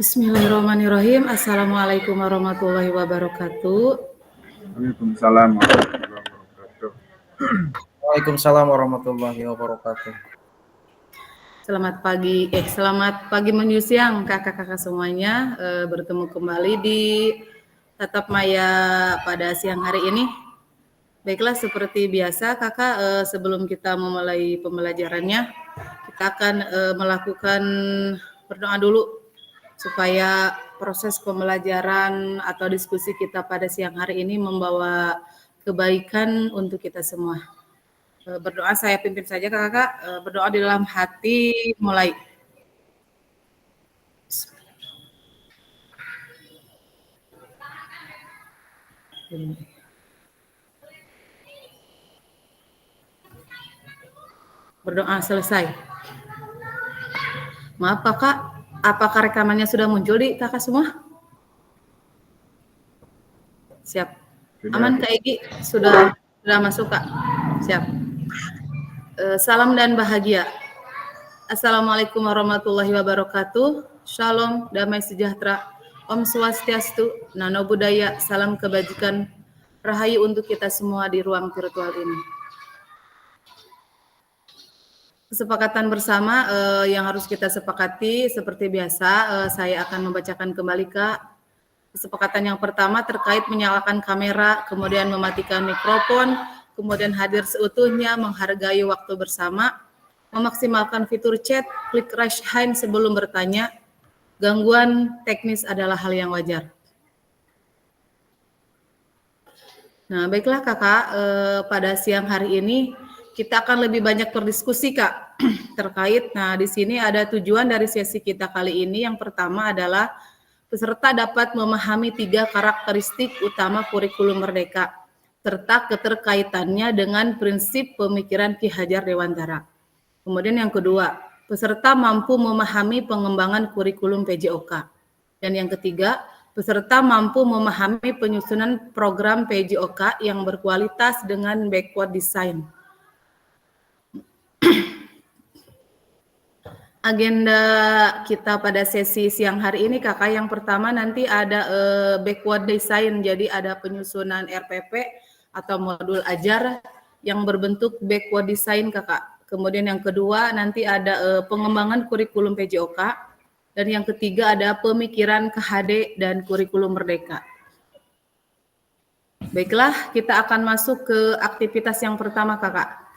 Bismillahirrahmanirrahim. Assalamualaikum warahmatullahi wabarakatuh. Waalaikumsalam warahmatullahi wabarakatuh. Waalaikumsalam warahmatullahi wabarakatuh. Selamat pagi menuju siang kakak-kakak semuanya. Bertemu kembali di Tatap Maya pada siang hari ini. Baiklah, seperti biasa kakak, sebelum kita memulai pembelajarannya, kita akan melakukan berdoa dulu supaya proses pembelajaran atau diskusi kita pada siang hari ini membawa kebaikan untuk kita semua. Berdoa saya pimpin saja kakak, berdoa di dalam hati mulai. Berdoa selesai. Maaf kakak, apakah rekamannya sudah muncul di kakak semua? Siap. Aman Kak Egi? Sudah masuk Kak? Siap. Salam dan bahagia. Assalamualaikum warahmatullahi wabarakatuh. Shalom, damai sejahtera. Om Swastiastu, Nano Buddhaya, salam kebajikan. Rahayu untuk kita semua di ruang virtual ini. Kesepakatan bersama yang harus kita sepakati seperti biasa, saya akan membacakan kembali Kak. Kesepakatan yang pertama terkait menyalakan kamera, kemudian mematikan mikrofon, kemudian hadir seutuhnya, menghargai waktu bersama, memaksimalkan fitur chat, klik raise hand sebelum bertanya. Gangguan teknis adalah hal yang wajar. Nah, baiklah kakak, pada siang hari ini kita akan lebih banyak berdiskusi Kak terkait. Nah, di sini ada tujuan dari sesi kita kali ini. Yang pertama adalah peserta dapat memahami 3 karakteristik utama kurikulum Merdeka serta keterkaitannya dengan prinsip pemikiran Ki Hajar Dewantara. Kemudian yang kedua, peserta mampu memahami pengembangan kurikulum PJOK. Dan yang ketiga, peserta mampu memahami penyusunan program PJOK yang berkualitas dengan backward design. Agenda kita pada sesi siang hari ini kakak, yang pertama nanti ada backward design, jadi ada penyusunan RPP atau modul ajar yang berbentuk backward design kakak. Kemudian yang kedua nanti ada pengembangan kurikulum PJOK, dan yang ketiga ada pemikiran KHD dan kurikulum Merdeka. Baiklah, kita akan masuk ke aktivitas yang pertama kakak.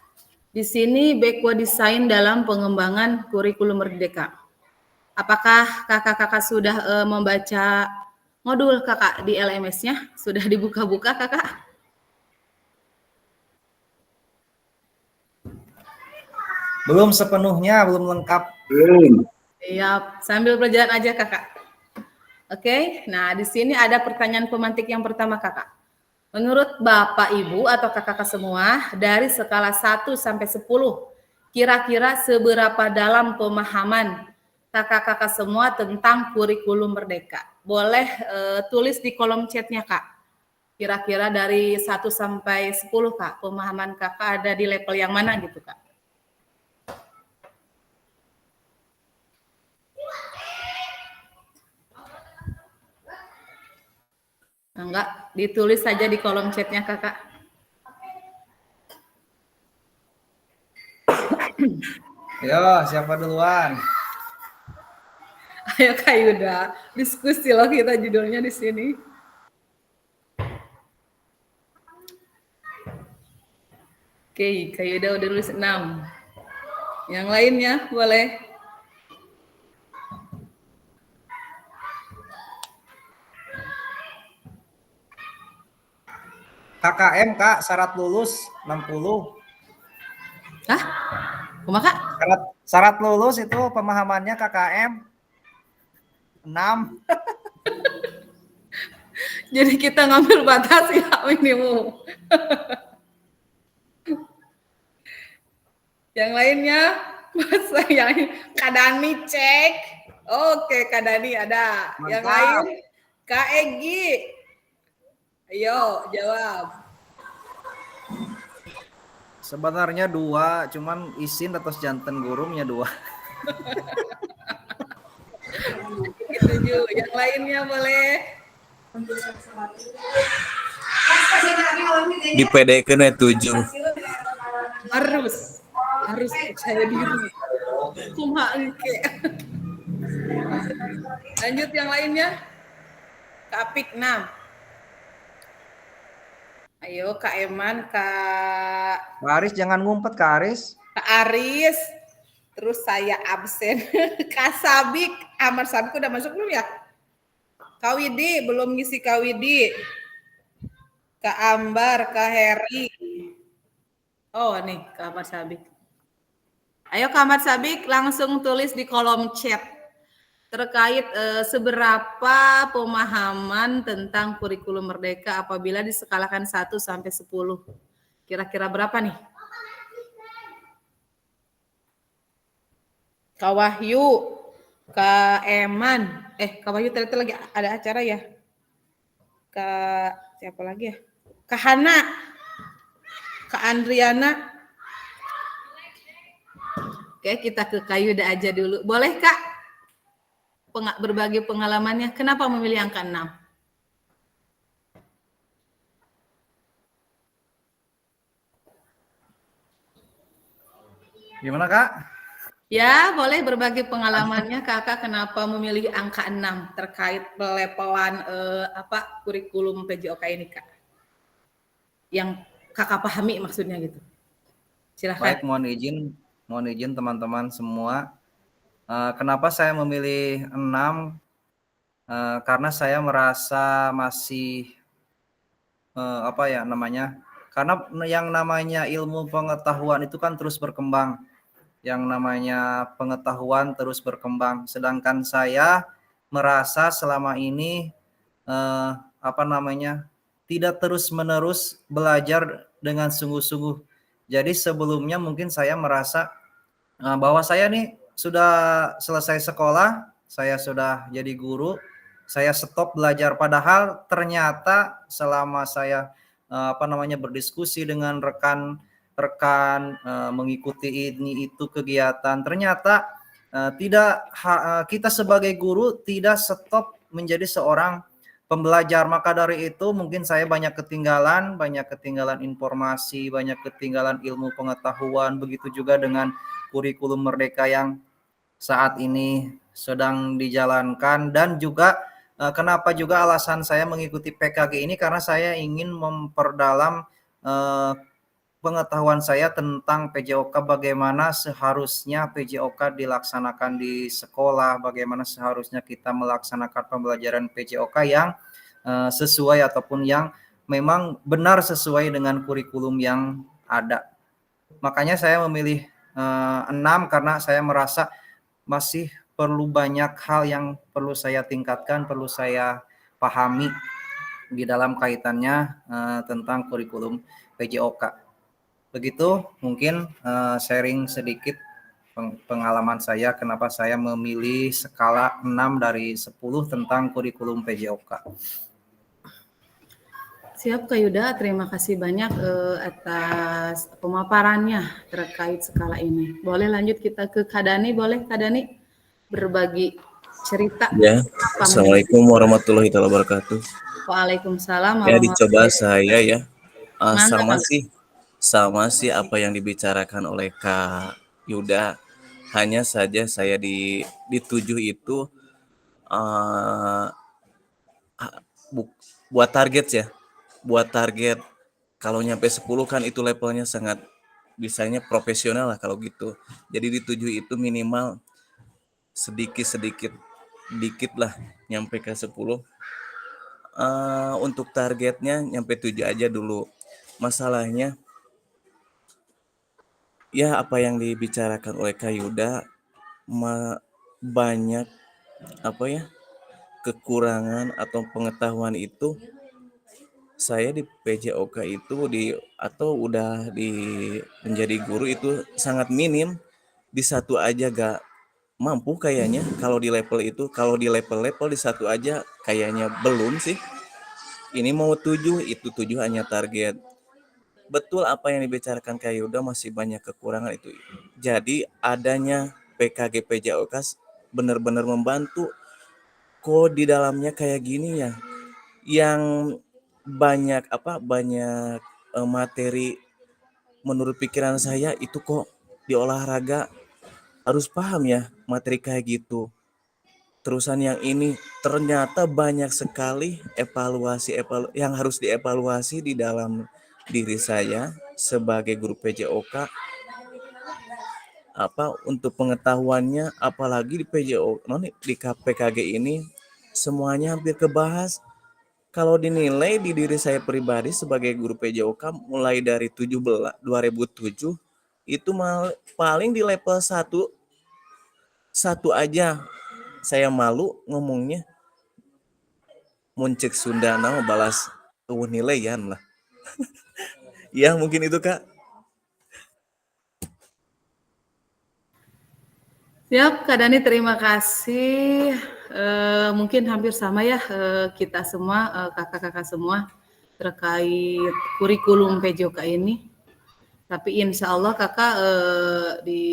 Di sini backward design dalam pengembangan kurikulum Merdeka. Apakah kakak-kakak sudah membaca modul kakak di LMS-nya? Sudah dibuka-buka kakak? Belum sepenuhnya, belum lengkap. Siap, sambil berjalan aja kakak. Oke, nah di sini ada pertanyaan pemantik yang pertama kakak. Menurut Bapak, Ibu, atau kakak-kakak semua, dari skala 1 sampai 10, kira-kira seberapa dalam pemahaman kakak-kakak semua tentang kurikulum Merdeka? Boleh tulis di kolom chatnya, Kak. Kira-kira dari 1 sampai 10, Kak, pemahaman kakak ada di level yang mana gitu, Kak? Enggak, ditulis saja di kolom chatnya kakak. Yo, siapa duluan? Ayo Kak Yuda, diskusi loh kita judulnya di sini. Oke, Kak Yuda udah nulis 6. Yang lainnya boleh. KKM Kak, syarat lulus 60. Hah? Kuma Kak? Syarat lulus itu pemahamannya KKM 6. Jadi kita ngambil batas ya minimum. Yang lainnya, masa yang Kak Dani cek. Oke, Kak Dani ada. Mantap. Yang lain, Kak Egi. Ayo, jawab. Sebenarnya 2, cuman isin atas jantan gurumnya 2. Gitu 7. Yang lainnya boleh. Dipedekeun we 7. Harus percaya diri. Kumaha engke. Lanjut yang lainnya. Kak Apik 6. Ayo Kak Eman, Kak Kak Aris jangan ngumpet Kak Aris. Aris. Terus saya absen. Kak Sabik, Amar Sabik udah masuk belum ya? Kak Widi belum ngisi Kak Widi. Kak Ambar, Kak Heri. Oh nih Kak Amar Sabik. Ayo Kak Amar Sabik langsung tulis di kolom chat terkait seberapa pemahaman tentang kurikulum Merdeka apabila diskalakan 1 sampai 10. Kira-kira berapa nih? Kak Wahyu, Kak Eman, Kak Wahyu ternyata lagi ada acara ya? Kak siapa lagi ya? Kak Hana, Kak Andriana. Oke, kita ke Kak Yuda aja dulu. Boleh Kak? Berbagi pengalamannya. Kenapa memilih angka 6? Gimana Kak? Ya, boleh berbagi pengalamannya Kakak kenapa memilih angka 6 terkait pelevelan kurikulum PJOK ini Kak. Yang Kakak pahami maksudnya gitu. Silahkan. Baik, mohon izin teman-teman semua. Kenapa saya memilih 6? Karena saya merasa masih karena yang namanya ilmu pengetahuan itu kan terus berkembang. Yang namanya pengetahuan terus berkembang. Sedangkan saya merasa selama ini tidak terus-menerus belajar dengan sungguh-sungguh. Jadi sebelumnya mungkin saya merasa bahwa saya nih sudah selesai sekolah, saya sudah jadi guru, saya stop belajar. Padahal ternyata selama saya berdiskusi dengan rekan-rekan, mengikuti ini itu kegiatan, ternyata kita sebagai guru tidak stop menjadi seorang pembelajar. Maka dari itu mungkin saya banyak ketinggalan informasi, banyak ketinggalan ilmu pengetahuan. Begitu juga dengan kurikulum Merdeka yang saat ini sedang dijalankan. Dan juga kenapa juga alasan saya mengikuti PKG ini, karena saya ingin memperdalam pengetahuan saya tentang PJOK, bagaimana seharusnya PJOK dilaksanakan di sekolah, bagaimana seharusnya kita melaksanakan pembelajaran PJOK yang sesuai ataupun yang memang benar sesuai dengan kurikulum yang ada. Makanya saya memilih 6 karena saya merasa masih perlu banyak hal yang perlu saya tingkatkan, perlu saya pahami di dalam kaitannya tentang kurikulum PJOK. Begitu mungkin sharing sedikit pengalaman saya kenapa saya memilih skala 6 dari 10 tentang kurikulum PJOK. Siap Kak Yuda, terima kasih banyak atas pemaparannya terkait skala ini. Boleh lanjut kita ke Kak Dani, boleh Kak Dani berbagi cerita. Ya, Assalamualaikum warahmatullahi wabarakatuh. Waalaikumsalam. Ya, dicoba saya ya. Mangga. Sama sih apa yang dibicarakan oleh Kak Yuda. Hanya saja saya di 7 itu buat target ya. Buat target kalau nyampe 10 kan itu levelnya sangat bisanya profesional lah kalau gitu. Jadi di 7 itu minimal sedikit lah nyampe ke 10. Untuk targetnya nyampe 7 aja dulu. Masalahnya ya apa yang dibicarakan oleh Kak Yuda banyak kekurangan atau pengetahuan itu. Saya di PJOK itu menjadi guru itu sangat minim. Di 1 aja gak mampu kayaknya kalau di level itu. Kalau di level di 1 aja kayaknya belum sih. Ini mau 7, itu 7 hanya target. Betul apa yang dibicarakan Kak Yuda, masih banyak kekurangan itu. Jadi adanya PKG PJOK benar-benar membantu kok di dalamnya kayak gini ya, yang banyak materi menurut pikiran saya itu kok di olahraga harus paham ya materi kayak gitu. Terusan yang ini ternyata banyak sekali yang harus dievaluasi di dalam diri saya sebagai guru PJOK untuk pengetahuannya, apalagi di di KPKG ini semuanya hampir kebahas. Kalau dinilai di diri saya pribadi sebagai guru PJOK mulai dari 2007 itu paling di level satu aja saya malu ngomongnya, muncik Sunda balas nilaian lah. Ya mungkin itu Kak. Siap, Kak Dani, terima kasih. Mungkin hampir sama ya kita semua, kakak-kakak semua terkait kurikulum PJOK ini. Tapi insya Allah kakak di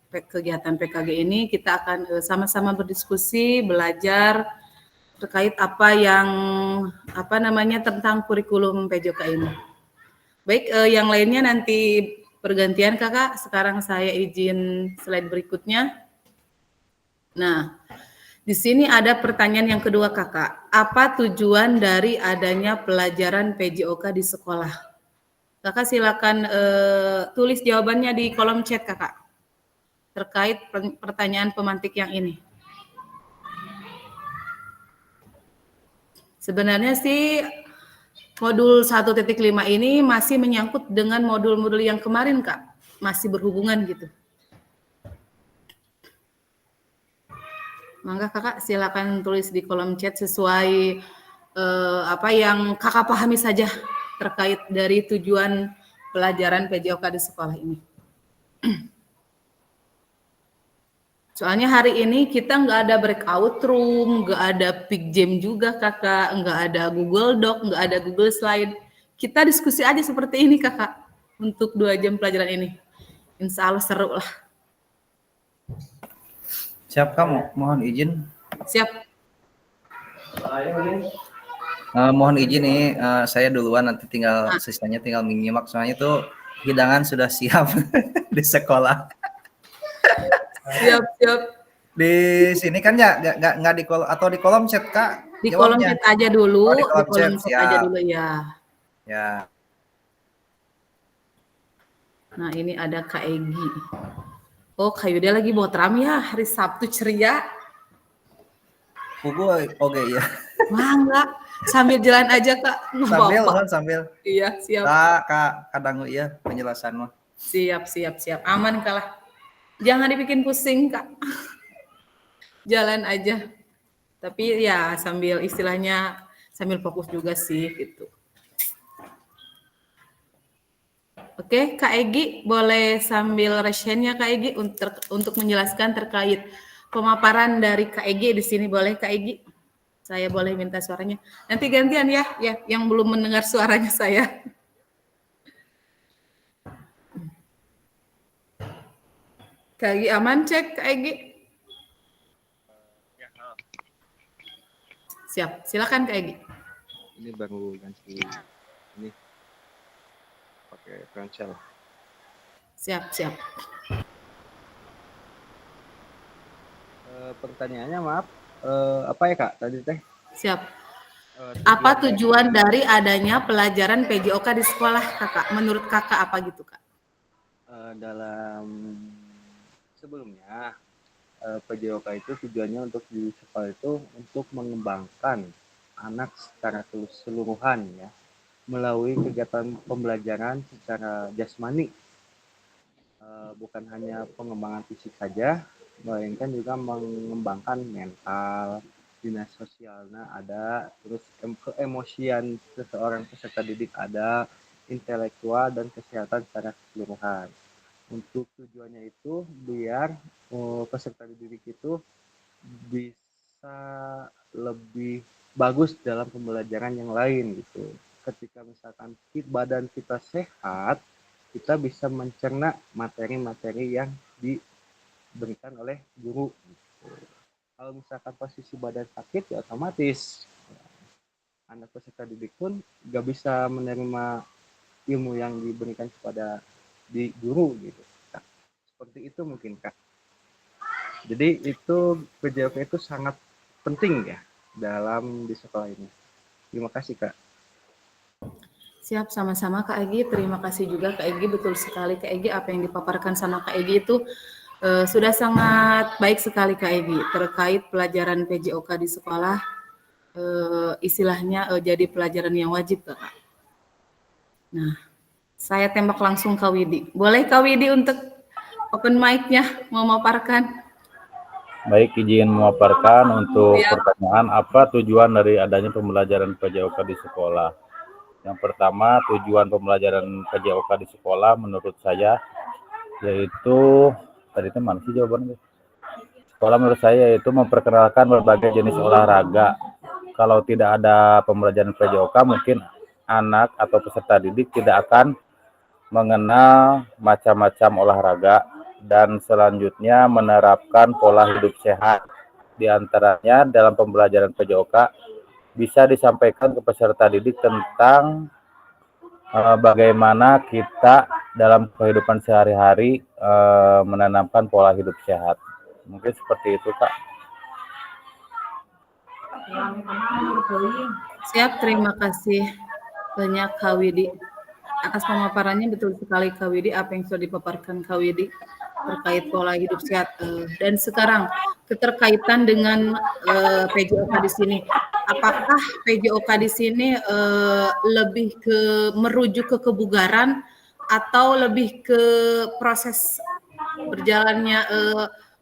kegiatan PKG ini kita akan sama-sama berdiskusi, belajar terkait tentang kurikulum PJOK ini. Baik, yang lainnya nanti pergantian kakak. Sekarang saya izin slide berikutnya. Nah, di sini ada pertanyaan yang kedua kakak. Apa tujuan dari adanya pelajaran PJOK di sekolah? Kakak silakan tulis jawabannya di kolom chat kakak terkait pertanyaan pemantik yang ini. Sebenarnya sih modul 1.5 ini masih menyangkut dengan modul-modul yang kemarin kak, masih berhubungan gitu. Maka kakak silakan tulis di kolom chat sesuai apa yang kakak pahami saja terkait dari tujuan pelajaran PJOK di sekolah ini. Soalnya hari ini kita nggak ada breakout room, nggak ada pick jam juga kakak, nggak ada Google Doc, nggak ada Google Slide. Kita diskusi aja seperti ini kakak untuk 2 jam pelajaran ini. Insya Allah seru lah. Siap Kak, mohon izin. Siap. Mohon izin nih, saya duluan, nanti sisanya tinggal menyimak, soalnya itu hidangan sudah siap di sekolah. Siap. Di sini kan ya nggak di kolom atau di kolom chat Kak? Di kolom chat aja dulu. Di kolom chat aja dulu ya. Ya. Nah ini ada Kak Egi. Oh Kak Yuda lagi bawa tram ya, hari Sabtu ceria. Oke ya. Wah enggak, sambil jalan aja Kak. Sambil. Iya siap. Kak kadang ya penjelasan mah. Siap. Aman kalah. Jangan dibikin pusing Kak. Jalan aja. Tapi ya sambil fokus juga sih gitu. Oke, Kak Egi boleh sambil resen-nya Kak Egi untuk menjelaskan terkait pemaparan dari Kak Egi di sini, boleh Kak Egi? Saya boleh minta suaranya. Nanti gantian ya yang belum mendengar suaranya saya. Kak Egi aman cek Kak Egi? Siap, silakan Kak Egi. Ini baru ganti ini pakai ponsel. Siap. Pertanyaannya maaf, apa ya Kak tadi teh? Siap. Apa tujuan dari adanya pelajaran PJOK di sekolah kakak? Menurut kakak apa gitu kak? Dalam sebelumnya PJOK itu tujuannya untuk di sekolah itu untuk mengembangkan anak secara keseluruhan ya, melalui kegiatan pembelajaran secara jasmani, bukan hanya pengembangan fisik saja, melainkan juga mengembangkan mental, dinas sosialnya ada, terus keemosian seseorang peserta didik ada, intelektual dan kesehatan secara keseluruhan. Untuk tujuannya itu biar peserta didik itu bisa lebih bagus dalam pembelajaran yang lain gitu. Ketika misalkan badan kita sehat, kita bisa mencerna materi-materi yang diberikan oleh guru gitu. Kalau misalkan posisi badan sakit, ya otomatis anak peserta didik pun nggak bisa menerima ilmu yang diberikan kepada di guru gitu. Kak. Seperti itu mungkin Kak. Jadi itu PJOK itu sangat penting ya dalam di sekolah ini. Terima kasih Kak. Siap, sama-sama Kak Egi. Terima kasih juga Kak Egi. Betul sekali Kak Egi, apa yang dipaparkan sama Kak Egi itu sudah sangat baik sekali Kak Egi terkait pelajaran PJOK di sekolah. Istilahnya jadi pelajaran yang wajib Kak. Nah, saya tembak langsung Kak Widi. Boleh Kak Widi untuk open mic-nya mau memaparkan? Baik, izin memaparkan untuk Siap. pertanyaan apa tujuan dari adanya pembelajaran PJOK di sekolah. Yang pertama, tujuan pembelajaran PJOK di sekolah menurut saya yaitu tadi itu mana sih jawabannya? Sekolah menurut saya yaitu memperkenalkan berbagai jenis olahraga. Kalau tidak ada pembelajaran PJOK, mungkin anak atau peserta didik tidak akan mengenal macam-macam olahraga dan selanjutnya menerapkan pola hidup sehat. Di antaranya dalam pembelajaran PJOK bisa disampaikan ke peserta didik tentang bagaimana kita dalam kehidupan sehari-hari menanamkan pola hidup sehat. Mungkin seperti itu, Kak. Siap, terima kasih banyak Kak Widi. Atas pemaparannya betul sekali Kak Widi, apa yang sudah dipaparkan Kak Widi terkait pola hidup sehat. Dan sekarang keterkaitan dengan PJOK di sini. Apakah PJOK di sini lebih ke merujuk ke kebugaran atau lebih ke proses berjalannya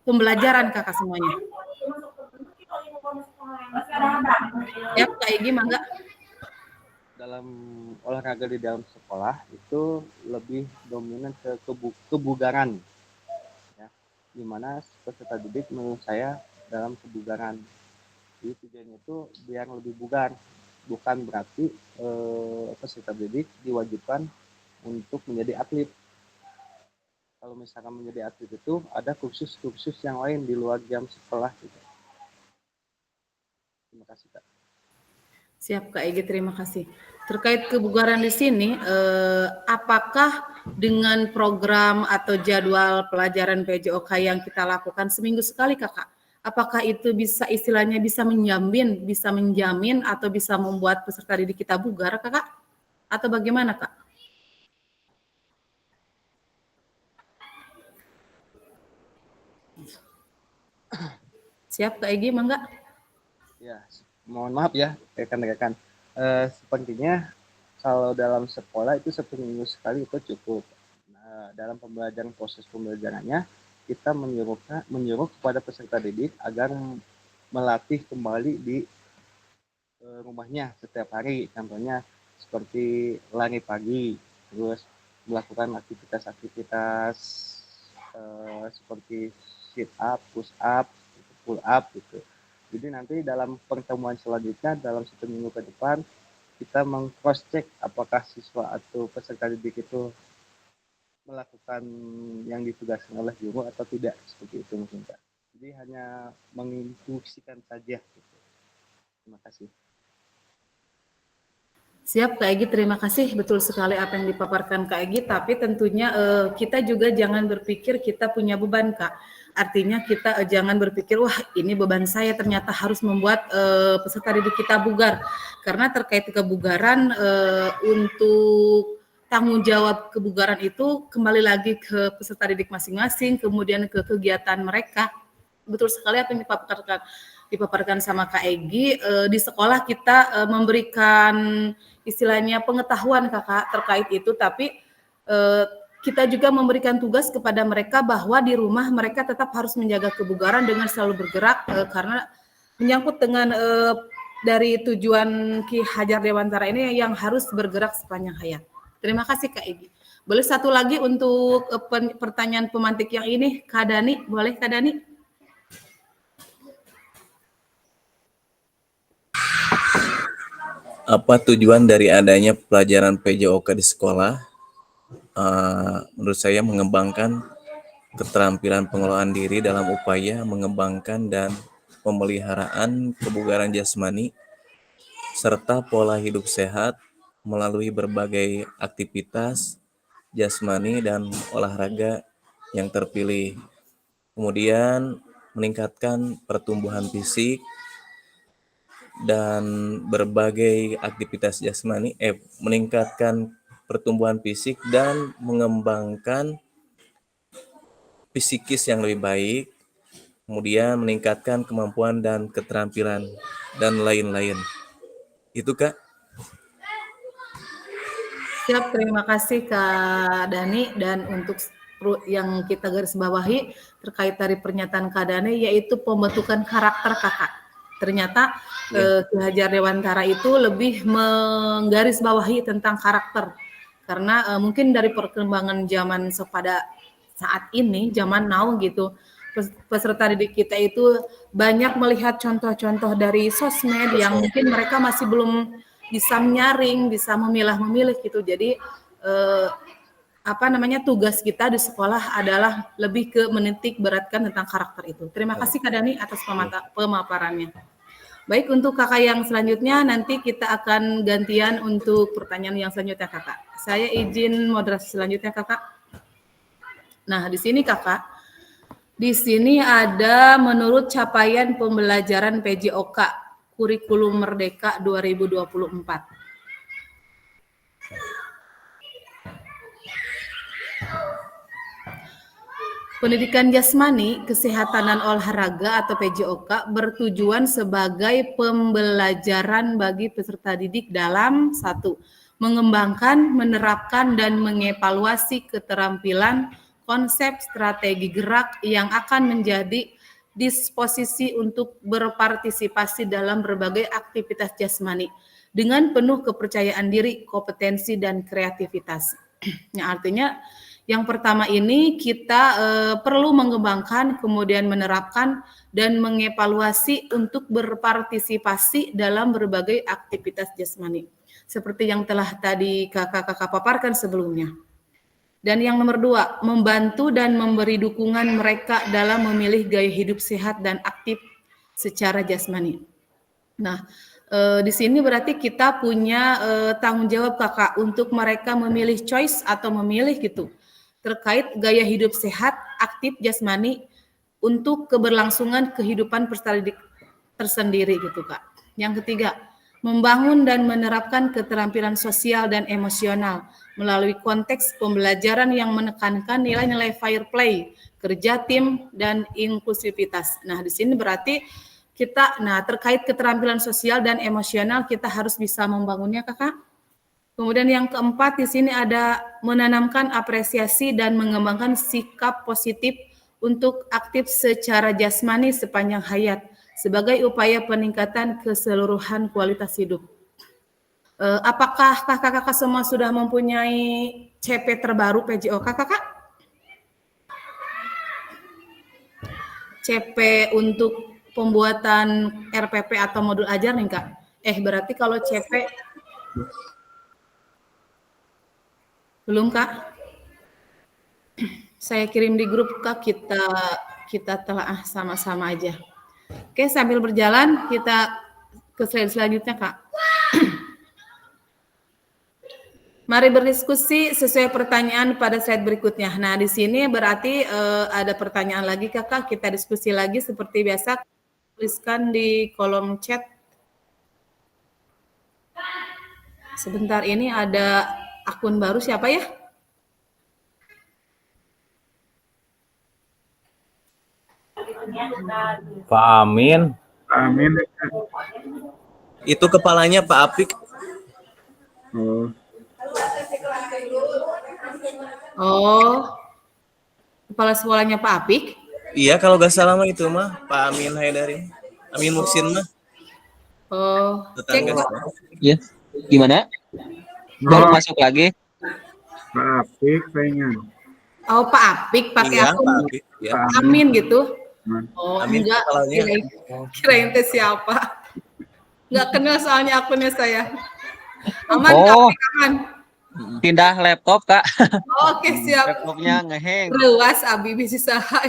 pembelajaran Kakak semuanya? Ya, Kak Egi, mangga. Dalam olahraga di dalam sekolah itu lebih dominan ke kebugaran, ya, dimana peserta didik menurut saya dalam kebugaran. Jadi tujuannya itu biar lebih bugar, bukan berarti peserta didik diwajibkan untuk menjadi atlet. Kalau misalkan menjadi atlet itu ada kursus-kursus yang lain di luar jam sekolah gitu. Terima kasih Kak. Siap Kak Egi, terima kasih. Terkait kebugaran di sini, apakah dengan program atau jadwal pelajaran PJOK yang kita lakukan seminggu sekali Kakak, apakah itu bisa istilahnya bisa menjamin atau bisa membuat peserta didik kita bugar Kakak? Atau bagaimana Kak? Siap Kak Egi, mangga. Ya, mohon maaf ya rekan-rekan. Sepertinya kalau dalam sekolah itu seminggu sekali itu cukup. Nah, dalam pembelajaran proses pembelajarannya kita menyuruh kepada peserta didik agar melatih kembali di rumahnya setiap hari. Contohnya seperti lari pagi, terus melakukan aktivitas-aktivitas seperti sit up, push up, pull up gitu. Jadi nanti dalam pertemuan selanjutnya dalam 1 minggu ke depan kita meng-cross check apakah siswa atau peserta didik itu melakukan yang ditugaskan oleh guru atau tidak, seperti itu mungkin Kak. Jadi hanya menginstruksikan saja gitu. Terima kasih. Siap Kak Egi, terima kasih. Betul sekali apa yang dipaparkan Kak Egi, tapi tentunya kita juga jangan berpikir kita punya beban Kak. Artinya kita jangan berpikir, wah ini beban saya ternyata harus membuat peserta didik kita bugar. Karena terkait kebugaran untuk tanggung jawab kebugaran itu kembali lagi ke peserta didik masing-masing, kemudian ke kegiatan mereka. Betul sekali apa yang dipaparkan sama Kak Egi. Di sekolah kita memberikan istilahnya pengetahuan Kakak terkait itu, tapi kita juga memberikan tugas kepada mereka bahwa di rumah mereka tetap harus menjaga kebugaran dengan selalu bergerak karena menyangkut dengan dari tujuan Ki Hajar Dewantara ini yang harus bergerak sepanjang hayat. Terima kasih Kak Egi. Boleh satu lagi untuk pertanyaan pemantik yang ini, Kak Dani, boleh Kak Dani? Apa tujuan dari adanya pelajaran PJOK di sekolah? Menurut saya mengembangkan keterampilan pengelolaan diri dalam upaya mengembangkan dan pemeliharaan kebugaran jasmani serta pola hidup sehat melalui berbagai aktivitas jasmani dan olahraga yang terpilih. Kemudian meningkatkan pertumbuhan fisik dan berbagai aktivitas jasmani, meningkatkan pertumbuhan fisik dan mengembangkan psikis yang lebih baik, kemudian meningkatkan kemampuan dan keterampilan dan lain-lain. Itu Kak. Siap, terima kasih Kak Dani. Dan untuk yang kita garis bawahi terkait dari pernyataan Kak Dani, yaitu pembentukan karakter Kakak. Ternyata Ki Hajar Dewantara itu lebih menggarisbawahi tentang karakter. Karena mungkin dari perkembangan zaman pada saat ini, zaman now gitu, peserta didik kita itu banyak melihat contoh-contoh dari sosmed yang mungkin mereka masih belum bisa menyaring, bisa memilah-memilih gitu. Jadi tugas kita di sekolah adalah lebih ke menitik beratkan tentang karakter itu. Terima kasih Kak Dani atas pemaparannya. Baik, untuk kakak yang selanjutnya nanti kita akan gantian untuk pertanyaan yang selanjutnya Kakak. Saya izin moderasi selanjutnya Kakak. Nah, di sini Kakak, di sini ada menurut capaian pembelajaran PJOK Kurikulum Merdeka 2024. Pendidikan jasmani, kesehatan dan olahraga atau PJOK bertujuan sebagai pembelajaran bagi peserta didik dalam 1. Mengembangkan, menerapkan, dan mengevaluasi keterampilan konsep strategi gerak yang akan menjadi disposisi untuk berpartisipasi dalam berbagai aktivitas jasmani dengan penuh kepercayaan diri, kompetensi, dan kreativitas. Nah, artinya yang pertama ini kita perlu mengembangkan, kemudian menerapkan, dan mengevaluasi untuk berpartisipasi dalam berbagai aktivitas jasmani. Seperti yang telah tadi kakak-kakak paparkan sebelumnya. Dan yang nomor 2, membantu dan memberi dukungan mereka dalam memilih gaya hidup sehat dan aktif secara jasmani. Nah, di sini berarti kita punya tanggung jawab kakak untuk mereka memilih choice atau memilih gitu terkait gaya hidup sehat, aktif jasmani untuk keberlangsungan kehidupan peserta didik tersendiri gitu Kak. Yang ketiga, membangun dan menerapkan keterampilan sosial dan emosional melalui konteks pembelajaran yang menekankan nilai-nilai fair play, kerja tim, dan inklusivitas. Nah, di sini berarti kita, terkait keterampilan sosial dan emosional kita harus bisa membangunnya Kakak. Kemudian yang keempat di sini ada menanamkan apresiasi dan mengembangkan sikap positif untuk aktif secara jasmani sepanjang hayat sebagai upaya peningkatan keseluruhan kualitas hidup. Apakah kakak-kakak semua sudah mempunyai CP terbaru PJOK Kakak? CP untuk pembuatan RPP atau modul ajar nih Kak? Berarti kalau CP belum Kak? Saya kirim di grup Kak, kita telah sama-sama aja. Oke, sambil berjalan kita ke slide selanjutnya Kak. Mari berdiskusi sesuai pertanyaan pada slide berikutnya. Nah, di sini berarti ada pertanyaan lagi Kakak, kita diskusi lagi seperti biasa. Tuliskan di kolom chat. Sebentar, ini ada akun baru siapa ya? Pak Amin. Amin. Itu kepalanya Pak Apik. Kepala sekolahnya Pak Apik. Iya, kalau gak salah mah itu mah Pak Amin Haidari. Amin Muksin mah. Cek. Ya, gimana? Baru masuk lagi. Pak Apik pengen. Pak Apik pakai Iya, akun Pak Apik. Ya. Amin gitu. Amin, Enggak, kepalanya. kirain teh siapa? Enggak kenal soalnya akunnya saya. Aman, Oh. Kak, aman. Pindah laptop, Kak. Oke, siap. Laptopnya ngeheng. Luas abi bisa saha.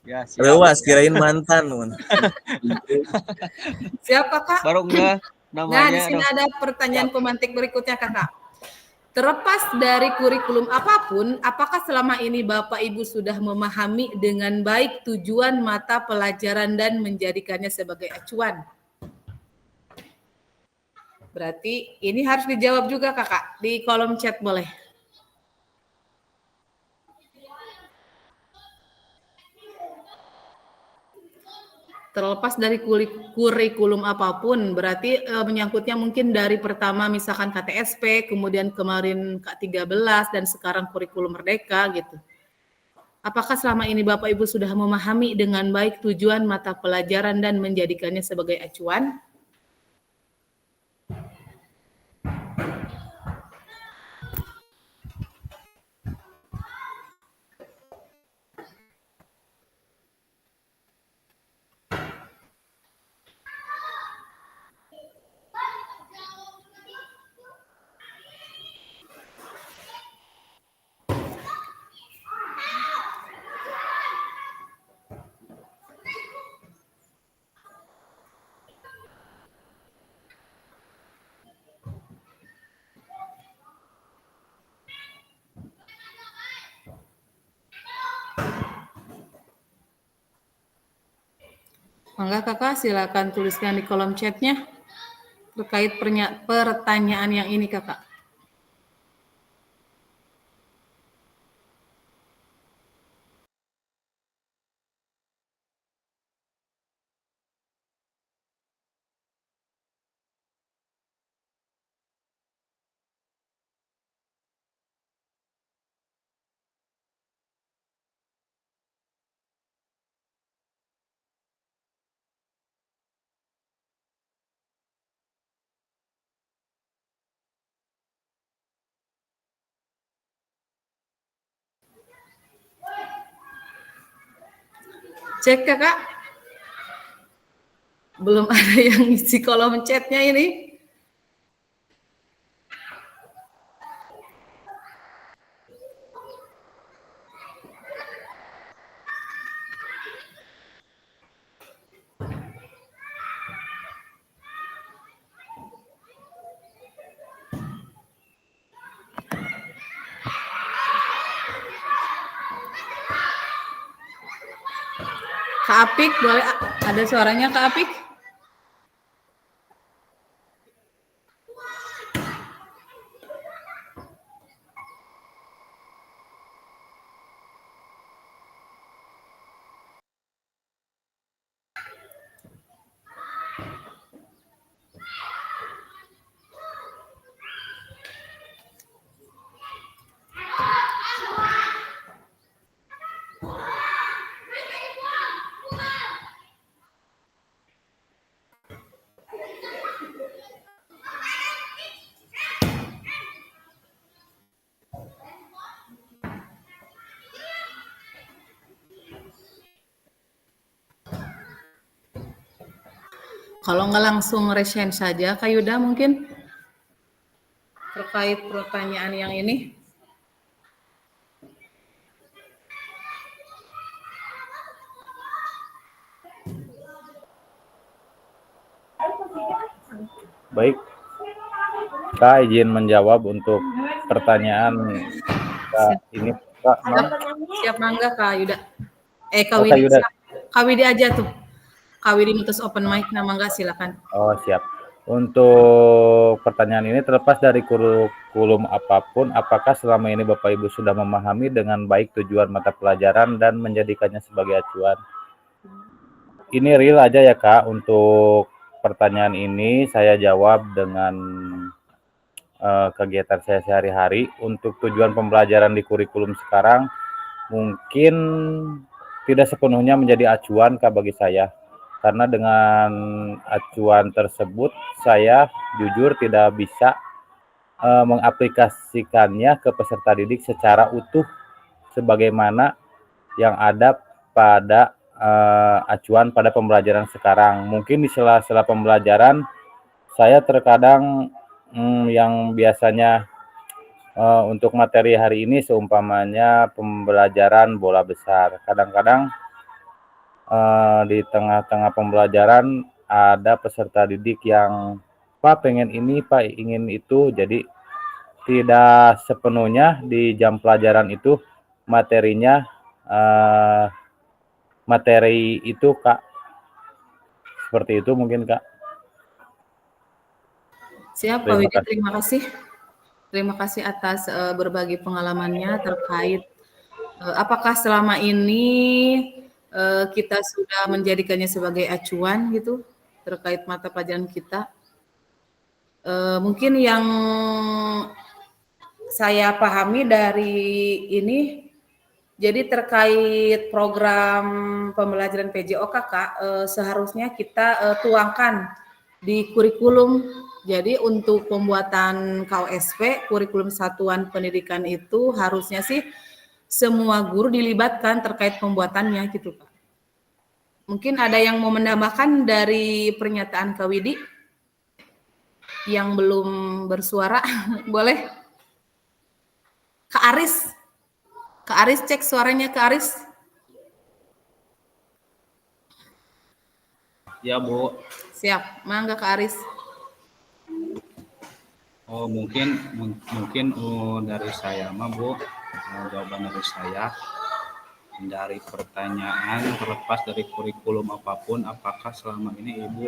Ya, siap. Lewas kirain mantan. Mun. Siapa Kak? Baru enggak Nah, di namanya. sini ada pertanyaan pemantik berikutnya Kakak. Terlepas dari kurikulum apapun, apakah selama ini Bapak Ibu sudah memahami dengan baik tujuan mata pelajaran dan menjadikannya sebagai acuan? Berarti ini harus dijawab juga Kakak di kolom chat boleh. Terlepas dari kurikulum apapun, berarti menyangkutnya mungkin dari pertama misalkan KTSP, kemudian kemarin K13 dan sekarang kurikulum Merdeka gitu. Apakah selama ini Bapak Ibu sudah memahami dengan baik tujuan mata pelajaran dan menjadikannya sebagai acuan? Mangga Kakak silakan tuliskan di kolom chatnya terkait pertanyaan yang ini Kakak. Cek Kakak. Belum ada yang isi kolom chatnya ini. Kak Apik, boleh ada suaranya Kak Apik? Kalau nggak langsung resen saja, Kak Yuda mungkin terkait pertanyaan yang ini. Baik, Kak izin menjawab untuk pertanyaan Kak ini Kak. Siap mangga Kak Yuda. Kak Oh, Kak Widi, Yuda. Kak Widi aja tuh. Kak Widi mutus open mic, nama nggak silakan. Oh siap. Untuk pertanyaan ini terlepas dari kurikulum apapun, apakah selama ini Bapak Ibu sudah memahami dengan baik tujuan mata pelajaran dan menjadikannya sebagai acuan? Ini real aja ya Kak, untuk pertanyaan ini saya jawab dengan kegiatan saya sehari-hari. Untuk tujuan pembelajaran di kurikulum sekarang mungkin tidak sepenuhnya menjadi acuan Kak bagi saya. Karena dengan acuan tersebut saya jujur tidak bisa mengaplikasikannya ke peserta didik secara utuh sebagaimana yang ada pada acuan pada pembelajaran sekarang. Mungkin di sela-sela pembelajaran saya terkadang yang biasanya untuk materi hari ini seumpamanya pembelajaran bola besar. Kadang-kadang di tengah-tengah pembelajaran ada peserta didik yang Pak pengen ini, Pak ingin itu, jadi tidak sepenuhnya di jam pelajaran itu materinya materi itu Kak. Seperti itu mungkin Kak. Siap Pak Widi, terima kasih. Terima kasih atas berbagi pengalamannya terkait apakah selama ini kita sudah menjadikannya sebagai acuan gitu terkait mata pelajaran kita. Mungkin yang saya pahami dari ini, jadi terkait program pembelajaran PJOK Kak, seharusnya kita tuangkan di kurikulum. Jadi untuk pembuatan KOSP, kurikulum satuan pendidikan itu harusnya sih semua guru dilibatkan terkait pembuatannya gitu Pak. Mungkin ada yang mau menambahkan dari pernyataan Kak Widi yang belum bersuara, boleh? Kak Aris cek suaranya Kak Aris. Ya Bu. Siap, mangga Kak Aris. Oh mungkin dari saya mah Bu, jawaban dari saya dari pertanyaan terlepas dari kurikulum apapun, apakah selama ini Ibu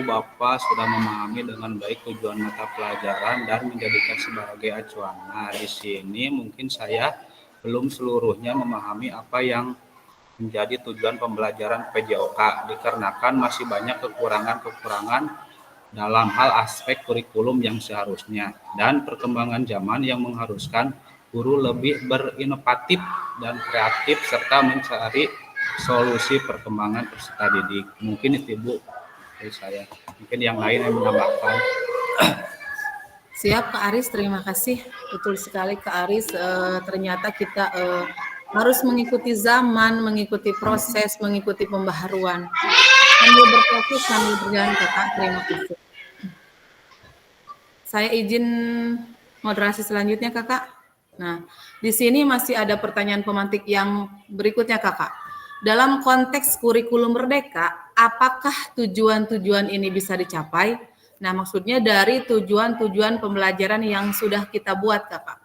Bapak sudah memahami dengan baik tujuan mata pelajaran dan menjadikan sebagai acuan. Nah, di sini mungkin saya belum seluruhnya memahami apa yang menjadi tujuan pembelajaran PJOK, dikarenakan masih banyak kekurangan-kekurangan dalam hal aspek kurikulum yang seharusnya dan perkembangan zaman yang mengharuskan guru lebih berinovatif dan kreatif serta mencari solusi perkembangan peserta didik. Mungkin itu Bu dari saya. Mungkin yang lain yang menambahkan. Siap Kak Aris, terima kasih. Betul sekali Kak Aris, ternyata kita harus mengikuti zaman, mengikuti proses, mengikuti pembaharuan. Sambil berproses, sambil berjalan Kakak, terima kasih. Saya izin moderasi selanjutnya Kakak. Nah, di sini masih ada pertanyaan pemantik yang berikutnya Kakak. Dalam konteks kurikulum merdeka, apakah tujuan-tujuan ini bisa dicapai? Nah, maksudnya dari tujuan-tujuan pembelajaran yang sudah kita buat, Kakak.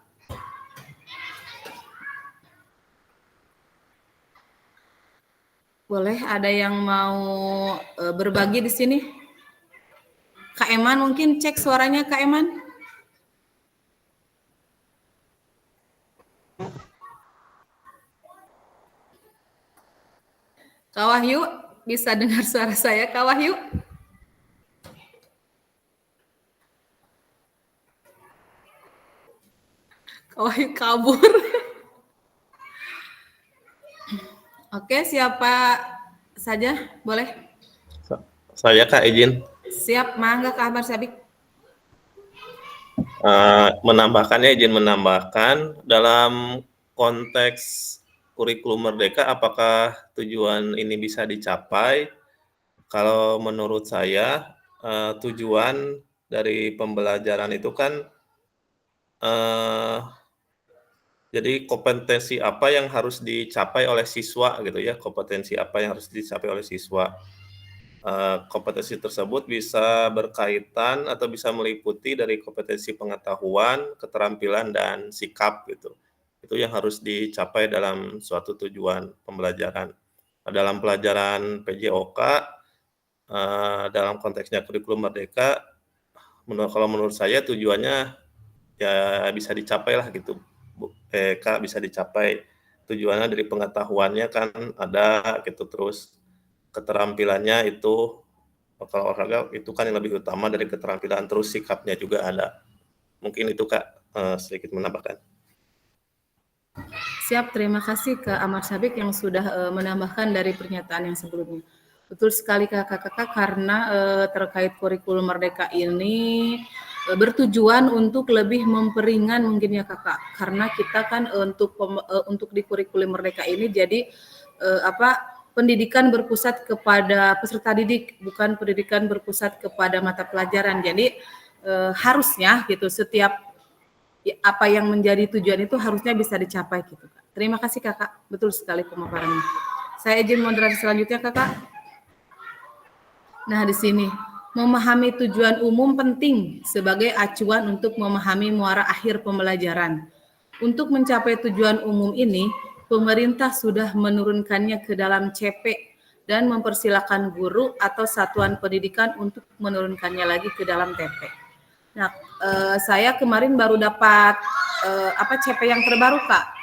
Boleh ada yang mau berbagi di sini? Kak Eman mungkin cek suaranya Kak Eman. Kak Wahyu, bisa dengar suara saya, Kak Wahyu? Kak Wahyu kabur. Oke, siapa saja? Boleh? Saya Kak izin. Siap, mangga Kak Ahmad Sabik. Izin menambahkan dalam konteks kurikulum merdeka apakah tujuan ini bisa dicapai? Kalau menurut saya tujuan dari pembelajaran itu kan jadi kompetensi apa yang harus dicapai oleh siswa gitu ya, kompetensi apa yang harus dicapai oleh siswa. Kompetensi tersebut bisa berkaitan atau bisa meliputi dari kompetensi pengetahuan, keterampilan, dan sikap gitu. Itu yang harus dicapai dalam suatu tujuan pembelajaran. Dalam pelajaran PJOK, dalam konteksnya kurikulum merdeka, kalau menurut saya tujuannya ya bisa dicapai lah gitu. Kak, bisa dicapai. Tujuannya dari pengetahuannya kan ada gitu, terus keterampilannya itu kalau olahraga itu kan yang lebih utama dari keterampilan, terus sikapnya juga ada. Mungkin itu Kak sedikit menambahkan. Siap, terima kasih ke Ahmad Sabik yang sudah menambahkan dari pernyataan yang sebelumnya. Betul sekali Kakak-kakak karena terkait kurikulum merdeka ini bertujuan untuk lebih memperingan mungkin ya Kakak, karena kita kan untuk di kurikulum merdeka ini jadi pendidikan berpusat kepada peserta didik, bukan pendidikan berpusat kepada mata pelajaran. Jadi harusnya gitu setiap apa yang menjadi tujuan itu harusnya bisa dicapai gitu. Terima kasih Kakak, betul sekali pemaparannya. Saya izin moderasi selanjutnya, Kakak. Nah, di sini memahami tujuan umum penting sebagai acuan untuk memahami muara akhir pembelajaran. Untuk mencapai tujuan umum ini, pemerintah sudah menurunkannya ke dalam CP dan mempersilakan guru atau satuan pendidikan untuk menurunkannya lagi ke dalam TP. Nah, saya kemarin baru dapat CP yang terbaru, Kak.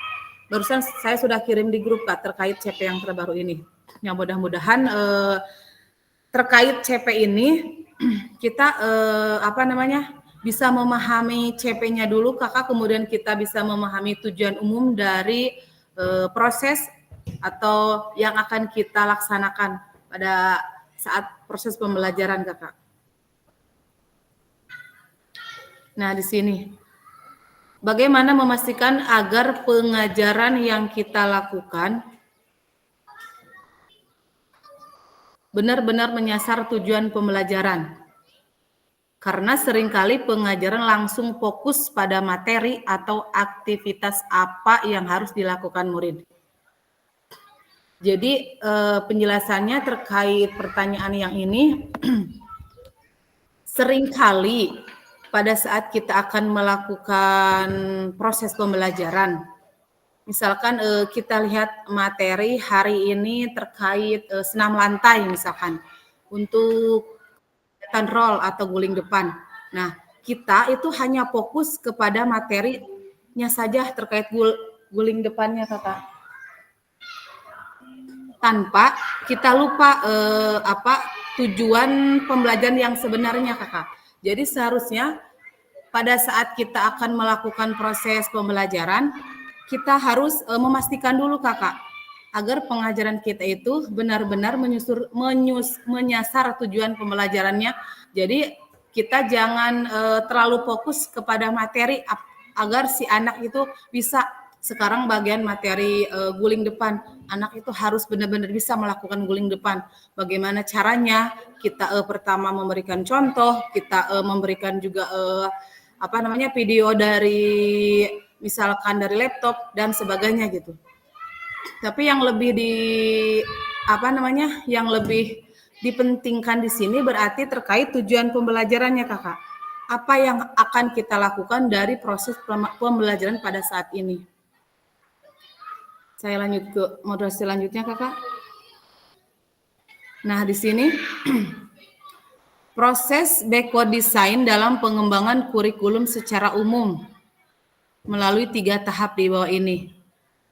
Barusan saya sudah kirim di grup, Kak, terkait CP yang terbaru ini. Yang mudah-mudahan terkait CP ini kita bisa memahami CP-nya dulu, Kakak, kemudian kita bisa memahami tujuan umum dari proses atau yang akan kita laksanakan pada saat proses pembelajaran, Kakak. Nah, di sini bagaimana memastikan agar pengajaran yang kita lakukan benar-benar menyasar tujuan pembelajaran. Karena seringkali pengajaran langsung fokus pada materi atau aktivitas apa yang harus dilakukan murid. Jadi penjelasannya terkait pertanyaan yang ini, seringkali pada saat kita akan melakukan proses pembelajaran, misalkan kita lihat materi hari ini terkait senam lantai misalkan, untuk roll atau guling depan. Nah, kita itu hanya fokus kepada materinya saja terkait guling depannya, Kakak. Tanpa kita lupa tujuan pembelajaran yang sebenarnya, Kakak. Jadi seharusnya pada saat kita akan melakukan proses pembelajaran, kita harus memastikan dulu, Kakak, agar pengajaran kita itu benar-benar menyasar tujuan pembelajarannya. Jadi kita jangan terlalu fokus kepada materi agar si anak itu bisa, sekarang bagian materi guling depan, anak itu harus benar-benar bisa melakukan guling depan. Bagaimana caranya? Kita pertama memberikan contoh, kita memberikan juga video dari misalkan dari laptop dan sebagainya gitu. Tapi yang lebih yang lebih dipentingkan di sini berarti terkait tujuan pembelajarannya, Kakak. Apa yang akan kita lakukan dari proses pembelajaran pada saat ini? Saya lanjut ke moderasi selanjutnya, Kakak. Nah, di sini proses backward design dalam pengembangan kurikulum secara umum melalui 3 tahap di bawah ini.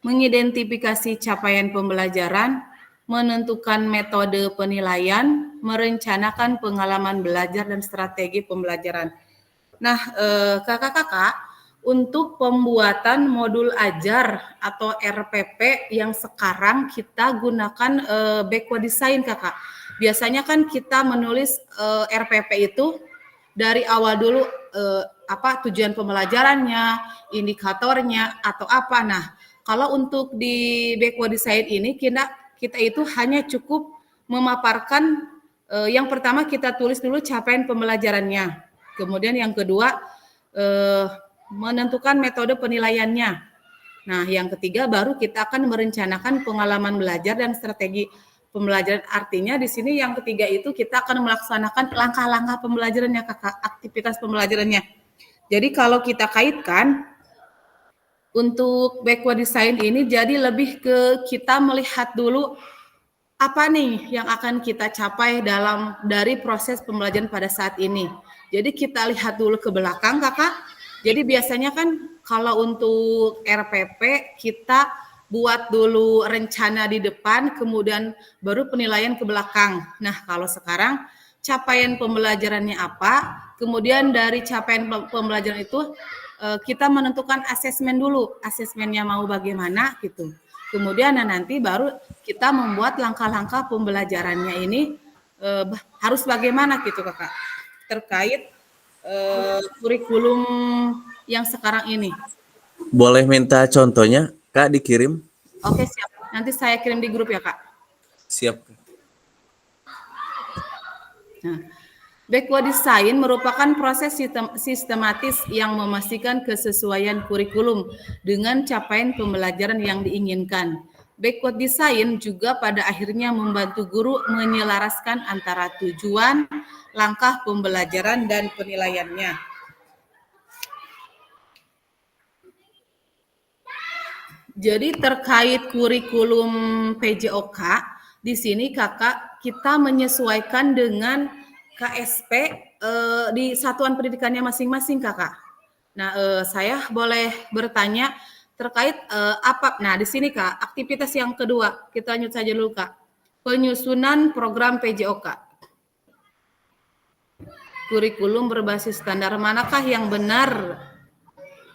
Mengidentifikasi capaian pembelajaran, menentukan metode penilaian, merencanakan pengalaman belajar dan strategi pembelajaran. Nah, kakak-kakak, untuk pembuatan modul ajar atau RPP yang sekarang kita gunakan backward design, Kakak. Biasanya kan kita menulis RPP itu dari awal dulu tujuan pembelajarannya, indikatornya atau apa. Nah, kalau untuk di backward design ini kita itu hanya cukup memaparkan yang pertama kita tulis dulu capaian pembelajarannya. Kemudian yang kedua menentukan metode penilaiannya. Nah, yang ketiga baru kita akan merencanakan pengalaman belajar dan strategi pembelajaran. Artinya di sini yang ketiga itu kita akan melaksanakan langkah-langkah pembelajarannya, Kakak, aktivitas pembelajarannya. Jadi kalau kita kaitkan untuk backward design ini jadi lebih ke kita melihat dulu apa nih yang akan kita capai dari proses pembelajaran pada saat ini. Jadi kita lihat dulu ke belakang, Kakak. Jadi biasanya kan kalau untuk RPP kita buat dulu rencana di depan, kemudian baru penilaian ke belakang. Nah, kalau sekarang capaian pembelajarannya apa, kemudian dari capaian pembelajaran itu kita menentukan asesmen dulu, asesmennya mau bagaimana gitu. Kemudian nanti baru kita membuat langkah-langkah pembelajarannya ini harus bagaimana gitu, Kakak, terkait kurikulum yang sekarang ini. Boleh minta contohnya, Kak, dikirim? Oke, siap. Nanti saya kirim di grup ya, Kak. Siap. Nah, backward design merupakan proses sistematis yang memastikan kesesuaian kurikulum dengan capaian pembelajaran yang diinginkan. Backward design juga pada akhirnya membantu guru menyelaraskan antara tujuan, langkah pembelajaran, dan penilaiannya. Jadi terkait kurikulum PJOK, di sini Kakak kita menyesuaikan dengan KSP di satuan pendidikannya masing-masing Kakak. Nah, saya boleh bertanya terkait apa? Nah, di sini Kak, aktivitas yang kedua, kita lanjut saja dulu Kak. Penyusunan program PJOK. Kurikulum berbasis standar manakah yang benar?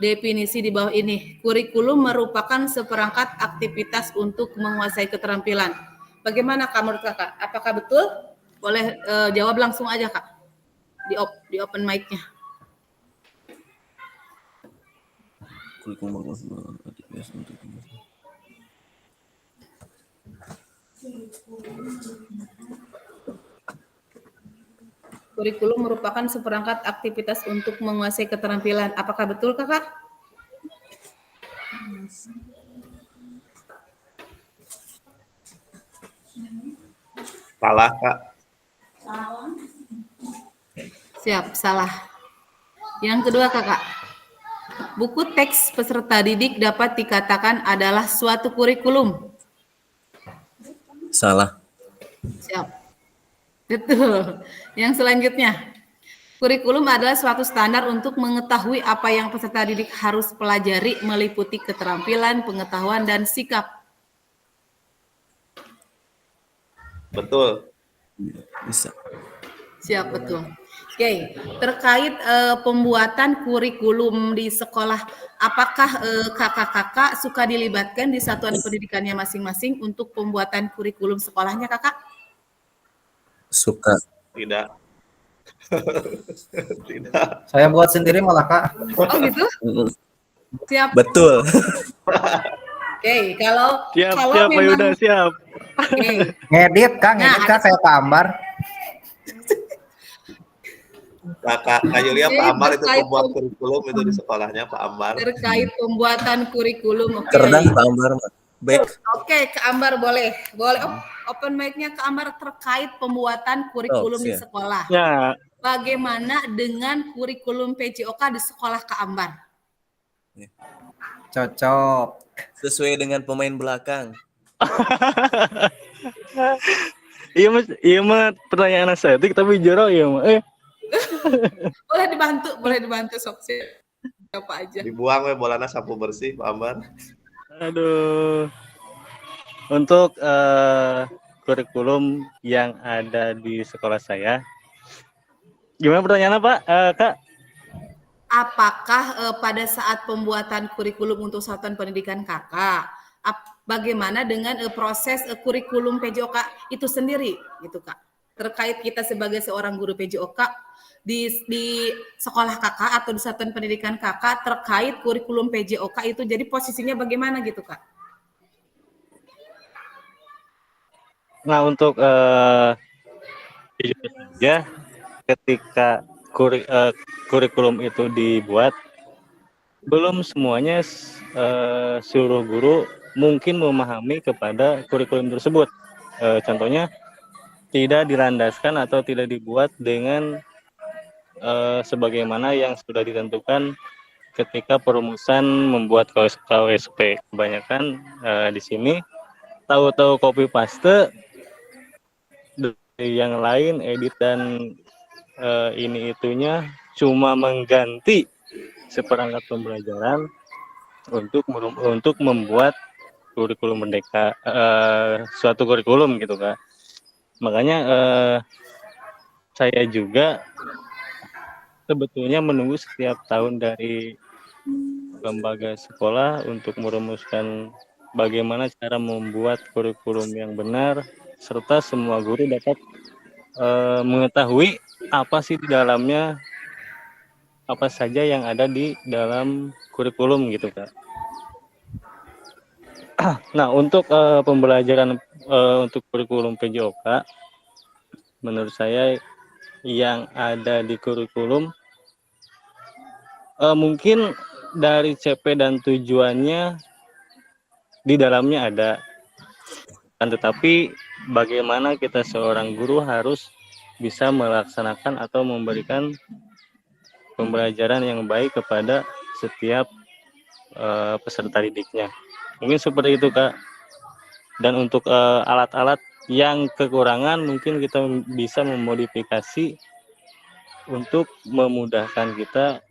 Definisi di bawah ini. Kurikulum merupakan seperangkat aktivitas untuk menguasai keterampilan. Bagaimana Kak menurut Kakak? Apakah betul? Boleh jawab langsung aja Kak. Di open mic-nya. Kurikulum merupakan seperangkat aktivitas untuk menguasai keterampilan. Apakah betul, Kakak? Salah, Kak. Siap, salah. Yang kedua, Kakak. Buku teks peserta didik dapat dikatakan adalah suatu kurikulum. Salah. Siap. Betul. Yang selanjutnya, kurikulum adalah suatu standar untuk mengetahui apa yang peserta didik harus pelajari meliputi keterampilan, pengetahuan, dan sikap. Betul. Bisa. Siap, betul. Oke, terkait pembuatan kurikulum di sekolah, apakah kakak-kakak suka dilibatkan di satuan pendidikannya masing-masing untuk pembuatan kurikulum sekolahnya, Kakak? Suka. Tidak. Tidak. Saya buat sendiri malah Kak. Oh gitu? Siap. Betul. Oke, kalau Siap, memang Pak Yuda, siap. Oke. Ngedit Kak kayak Kak Ambar. Kak Yulia, Oke, Pak Ambar itu terkait pembuat kurikulum itu di sekolahnya, Pak Ambar. terkait pembuatan kurikulum. Oke. Cerdas Pak Ambar. Baik. Oke, Kak Ambar boleh open mic-nya Kak Ambar terkait pembuatan kurikulum di siap. sekolah. Ya, Bagaimana dengan kurikulum PJOK di sekolah Kak Ambar? Cocok. Sesuai dengan pemain belakang. iya mah pertanyaan estetik tapi jorok ya mah. Boleh dibantu sok siapa aja. Dibuang we bolana sapu bersih, Pak Ambar. Aduh. Untuk kurikulum yang ada di sekolah saya. Gimana pertanyaannya Pak? Kak? Apakah pada saat pembuatan kurikulum untuk satuan pendidikan Kakak, bagaimana dengan proses kurikulum PJOK itu sendiri gitu Kak? Terkait kita sebagai seorang guru PJOK di sekolah Kakak atau di satuan pendidikan Kakak terkait kurikulum PJOK itu jadi posisinya bagaimana gitu Kak? Nah, untuk ya ketika kurikulum itu dibuat, belum semuanya seluruh guru mungkin memahami kepada kurikulum tersebut. Contohnya tidak dilandaskan atau tidak dibuat dengan sebagaimana yang sudah ditentukan ketika perumusan membuat KWSP. Kebanyakan di sini tahu-tahu copy paste, yang lain edit dan ini itunya cuma mengganti seperangkat pembelajaran untuk membuat kurikulum merdeka, suatu kurikulum gitu Kak. Makanya saya juga sebetulnya menunggu setiap tahun dari lembaga sekolah untuk merumuskan bagaimana cara membuat kurikulum yang benar, serta semua guru dapat mengetahui apa sih di dalamnya, apa saja yang ada di dalam kurikulum gitu Kak. Nah, untuk pembelajaran untuk kurikulum PJOK, menurut saya yang ada di kurikulum mungkin dari CP dan tujuannya di dalamnya ada, tetapi bagaimana kita seorang guru harus bisa melaksanakan atau memberikan pembelajaran yang baik kepada setiap peserta didiknya. Mungkin seperti itu, Kak. Dan untuk alat-alat yang kekurangan mungkin kita bisa memodifikasi untuk memudahkan kita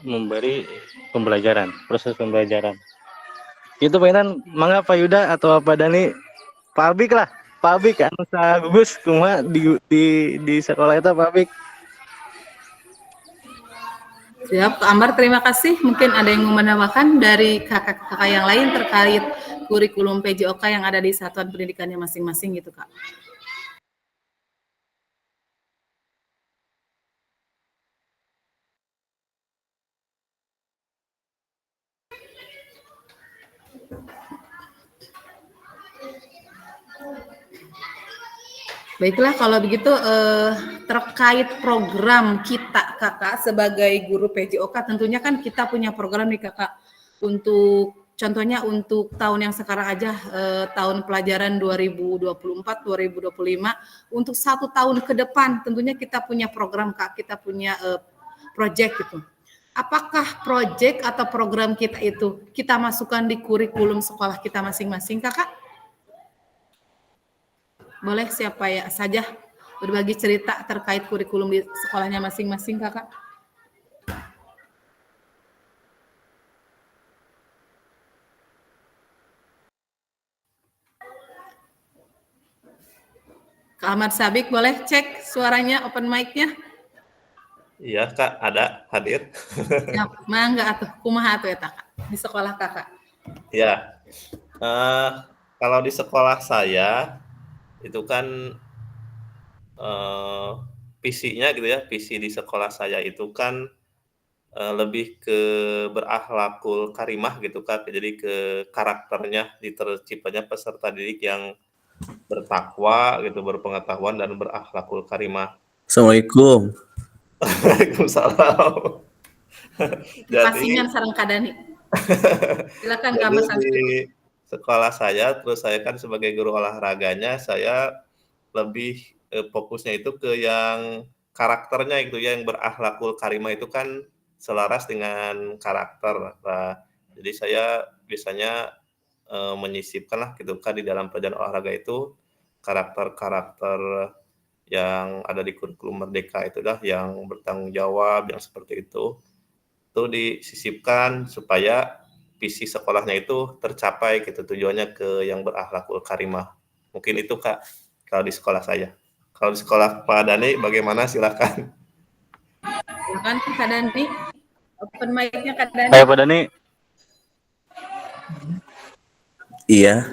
memberi pembelajaran, proses pembelajaran. Itu Pak Intan, mangga Pak Yuda atau Pak Dani, Pak Abik lah, Pak Abik kan, Sa gugus kuma di sekolah itu Pak Abik. Siap, Kak Ambar, terima kasih. Mungkin ada yang mau menambahkan dari kakak-kakak yang lain terkait kurikulum PJOK yang ada di satuan pendidikannya masing-masing gitu, Kak. Baiklah, kalau begitu terkait program kita Kakak sebagai guru PJOK, tentunya kan kita punya program nih Kakak untuk contohnya untuk tahun yang sekarang aja tahun pelajaran 2024-2025 untuk 1 tahun ke depan tentunya kita punya program Kak, kita punya project gitu. Apakah project atau program kita itu kita masukkan di kurikulum sekolah kita masing-masing Kakak? Boleh siapa ya saja berbagi cerita terkait kurikulum di sekolahnya masing-masing Kakak? Kak Ahmad Sabik boleh cek suaranya, open mic-nya? Iya Kak, ada hadir. Ya, mangga atuh, kumaha atuh eta Kak di sekolah Kakak? Ya, kalau di sekolah saya itu kan visinya gitu ya, visi di sekolah saya itu kan lebih ke berakhlakul karimah gitu Kak, jadi ke karakternya terciptanya peserta didik yang bertakwa gitu, berpengetahuan dan berakhlakul karimah. Assalamualaikum. Waalaikumsalam. Pasingan sareng Kadani. Silakan Kak Mas Jadi di sekolah saya, terus saya kan sebagai guru olahraganya, saya lebih fokusnya itu ke yang karakternya itu ya, yang berakhlakul karimah itu kan selaras dengan karakter. Nah, jadi saya biasanya menyisipkan lah gitu kan di dalam pelajaran olahraga itu karakter-karakter yang ada di kurikulum Merdeka itu dah yang bertanggung jawab yang seperti itu disisipkan supaya visi sekolahnya itu tercapai gitu, tujuannya ke yang berakhlakul karimah. Mungkin itu Kak kalau di sekolah saya. Kalau di sekolah Pak Dani bagaimana, silakan. Silakan Kak Dani. Open mic-nya Kak Dani. Ayo Pak Dani. Iya.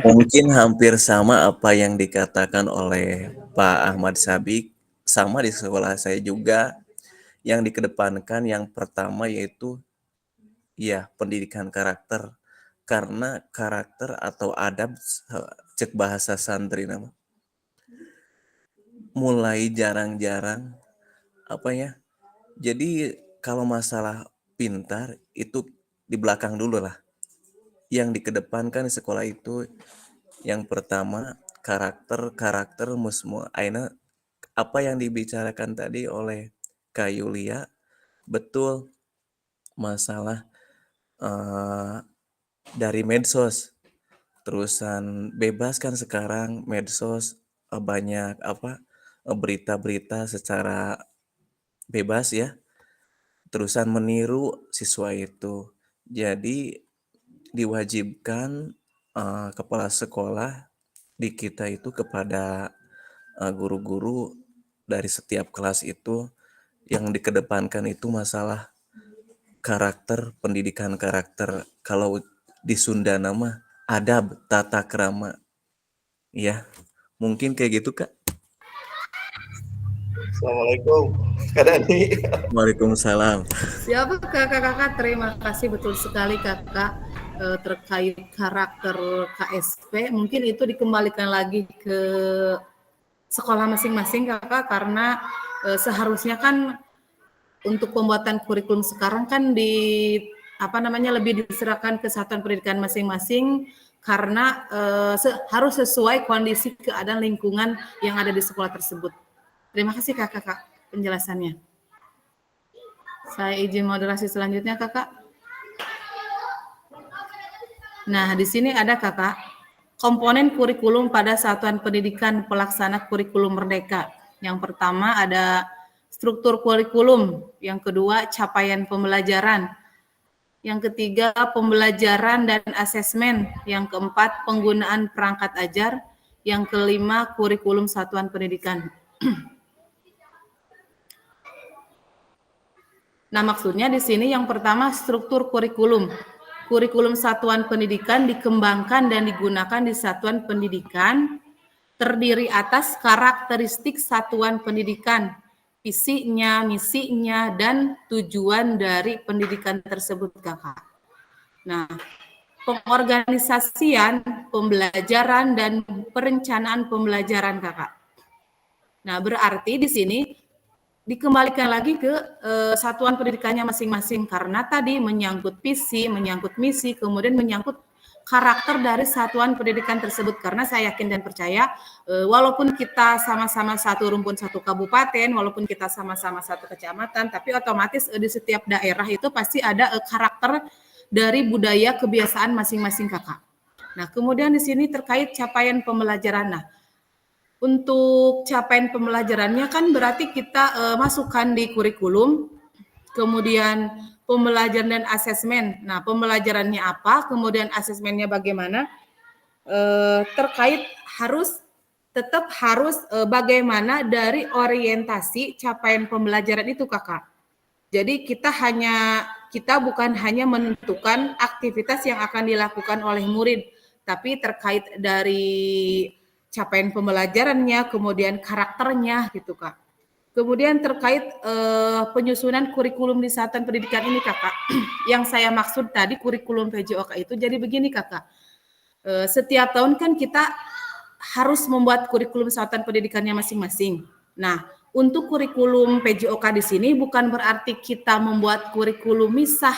Mungkin hampir sama apa yang dikatakan oleh Pak Ahmad Sabik, sama di sekolah saya juga. Yang dikedepankan yang pertama yaitu ya pendidikan karakter, karena karakter atau adab cek bahasa santri nama mulai jarang-jarang apa ya, jadi kalau masalah pintar itu di belakang dulu lah, yang dikedepankan di sekolah itu yang pertama karakter semua aina apa yang dibicarakan tadi oleh Kak Yulia betul, masalah dari medsos, terusan bebas kan sekarang medsos banyak apa berita-berita secara bebas ya, terusan meniru siswa itu. Jadi diwajibkan kepala sekolah di kita itu kepada guru-guru dari setiap kelas itu yang dikedepankan itu masalah karakter, pendidikan karakter. Kalau di Sunda nama adab, tata krama. Ya, mungkin kayak gitu Kak. Assalamualaikum Kak Dani. Waalaikumsalam. Siapa kakak-kakak, terima kasih betul sekali kakak terkait karakter KSP. Mungkin itu dikembalikan lagi ke sekolah masing-masing kakak, karena seharusnya kan untuk pembuatan kurikulum sekarang kan lebih diserahkan ke satuan pendidikan masing-masing karena harus sesuai kondisi keadaan lingkungan yang ada di sekolah tersebut. Terima kasih Kakak penjelasannya. Saya izin moderasi selanjutnya Kakak. Nah, di sini ada Kakak, komponen kurikulum pada satuan pendidikan pelaksana kurikulum merdeka. Yang pertama ada struktur kurikulum, yang kedua capaian pembelajaran, yang ketiga pembelajaran dan asesmen, yang keempat penggunaan perangkat ajar, yang kelima kurikulum satuan pendidikan. Nah, maksudnya di sini yang pertama struktur kurikulum. Kurikulum satuan pendidikan dikembangkan dan digunakan di satuan pendidikan, terdiri atas karakteristik satuan pendidikan, visinya, misinya, dan tujuan dari pendidikan tersebut, Kakak. Nah, pengorganisasian, pembelajaran, dan perencanaan pembelajaran, Kakak. Nah, berarti di sini dikembalikan lagi ke satuan pendidikannya masing-masing karena tadi menyangkut visi, menyangkut misi, kemudian menyangkut karakter dari satuan pendidikan tersebut. Karena saya yakin dan percaya walaupun kita sama-sama satu rumpun satu kabupaten, walaupun kita sama-sama satu kecamatan, tapi otomatis di setiap daerah itu pasti ada karakter dari budaya kebiasaan masing-masing, Kakak. Nah, kemudian di sini terkait capaian pembelajaran. Nah, untuk capaian pembelajarannya kan berarti kita masukkan di kurikulum, kemudian pembelajaran dan asesmen. Nah, pembelajarannya apa, kemudian asesmennya bagaimana, terkait tetap harus bagaimana dari orientasi capaian pembelajaran itu, Kakak. Jadi kita bukan hanya menentukan aktivitas yang akan dilakukan oleh murid, tapi terkait dari capaian pembelajarannya, kemudian karakternya gitu, Kak. Kemudian terkait penyusunan kurikulum di satuan pendidikan ini, Kakak. Yang saya maksud tadi kurikulum PJOK itu jadi begini, Kakak. Setiap tahun kan kita harus membuat kurikulum satuan pendidikannya masing-masing. Nah, untuk kurikulum PJOK di sini bukan berarti kita membuat kurikulum misah,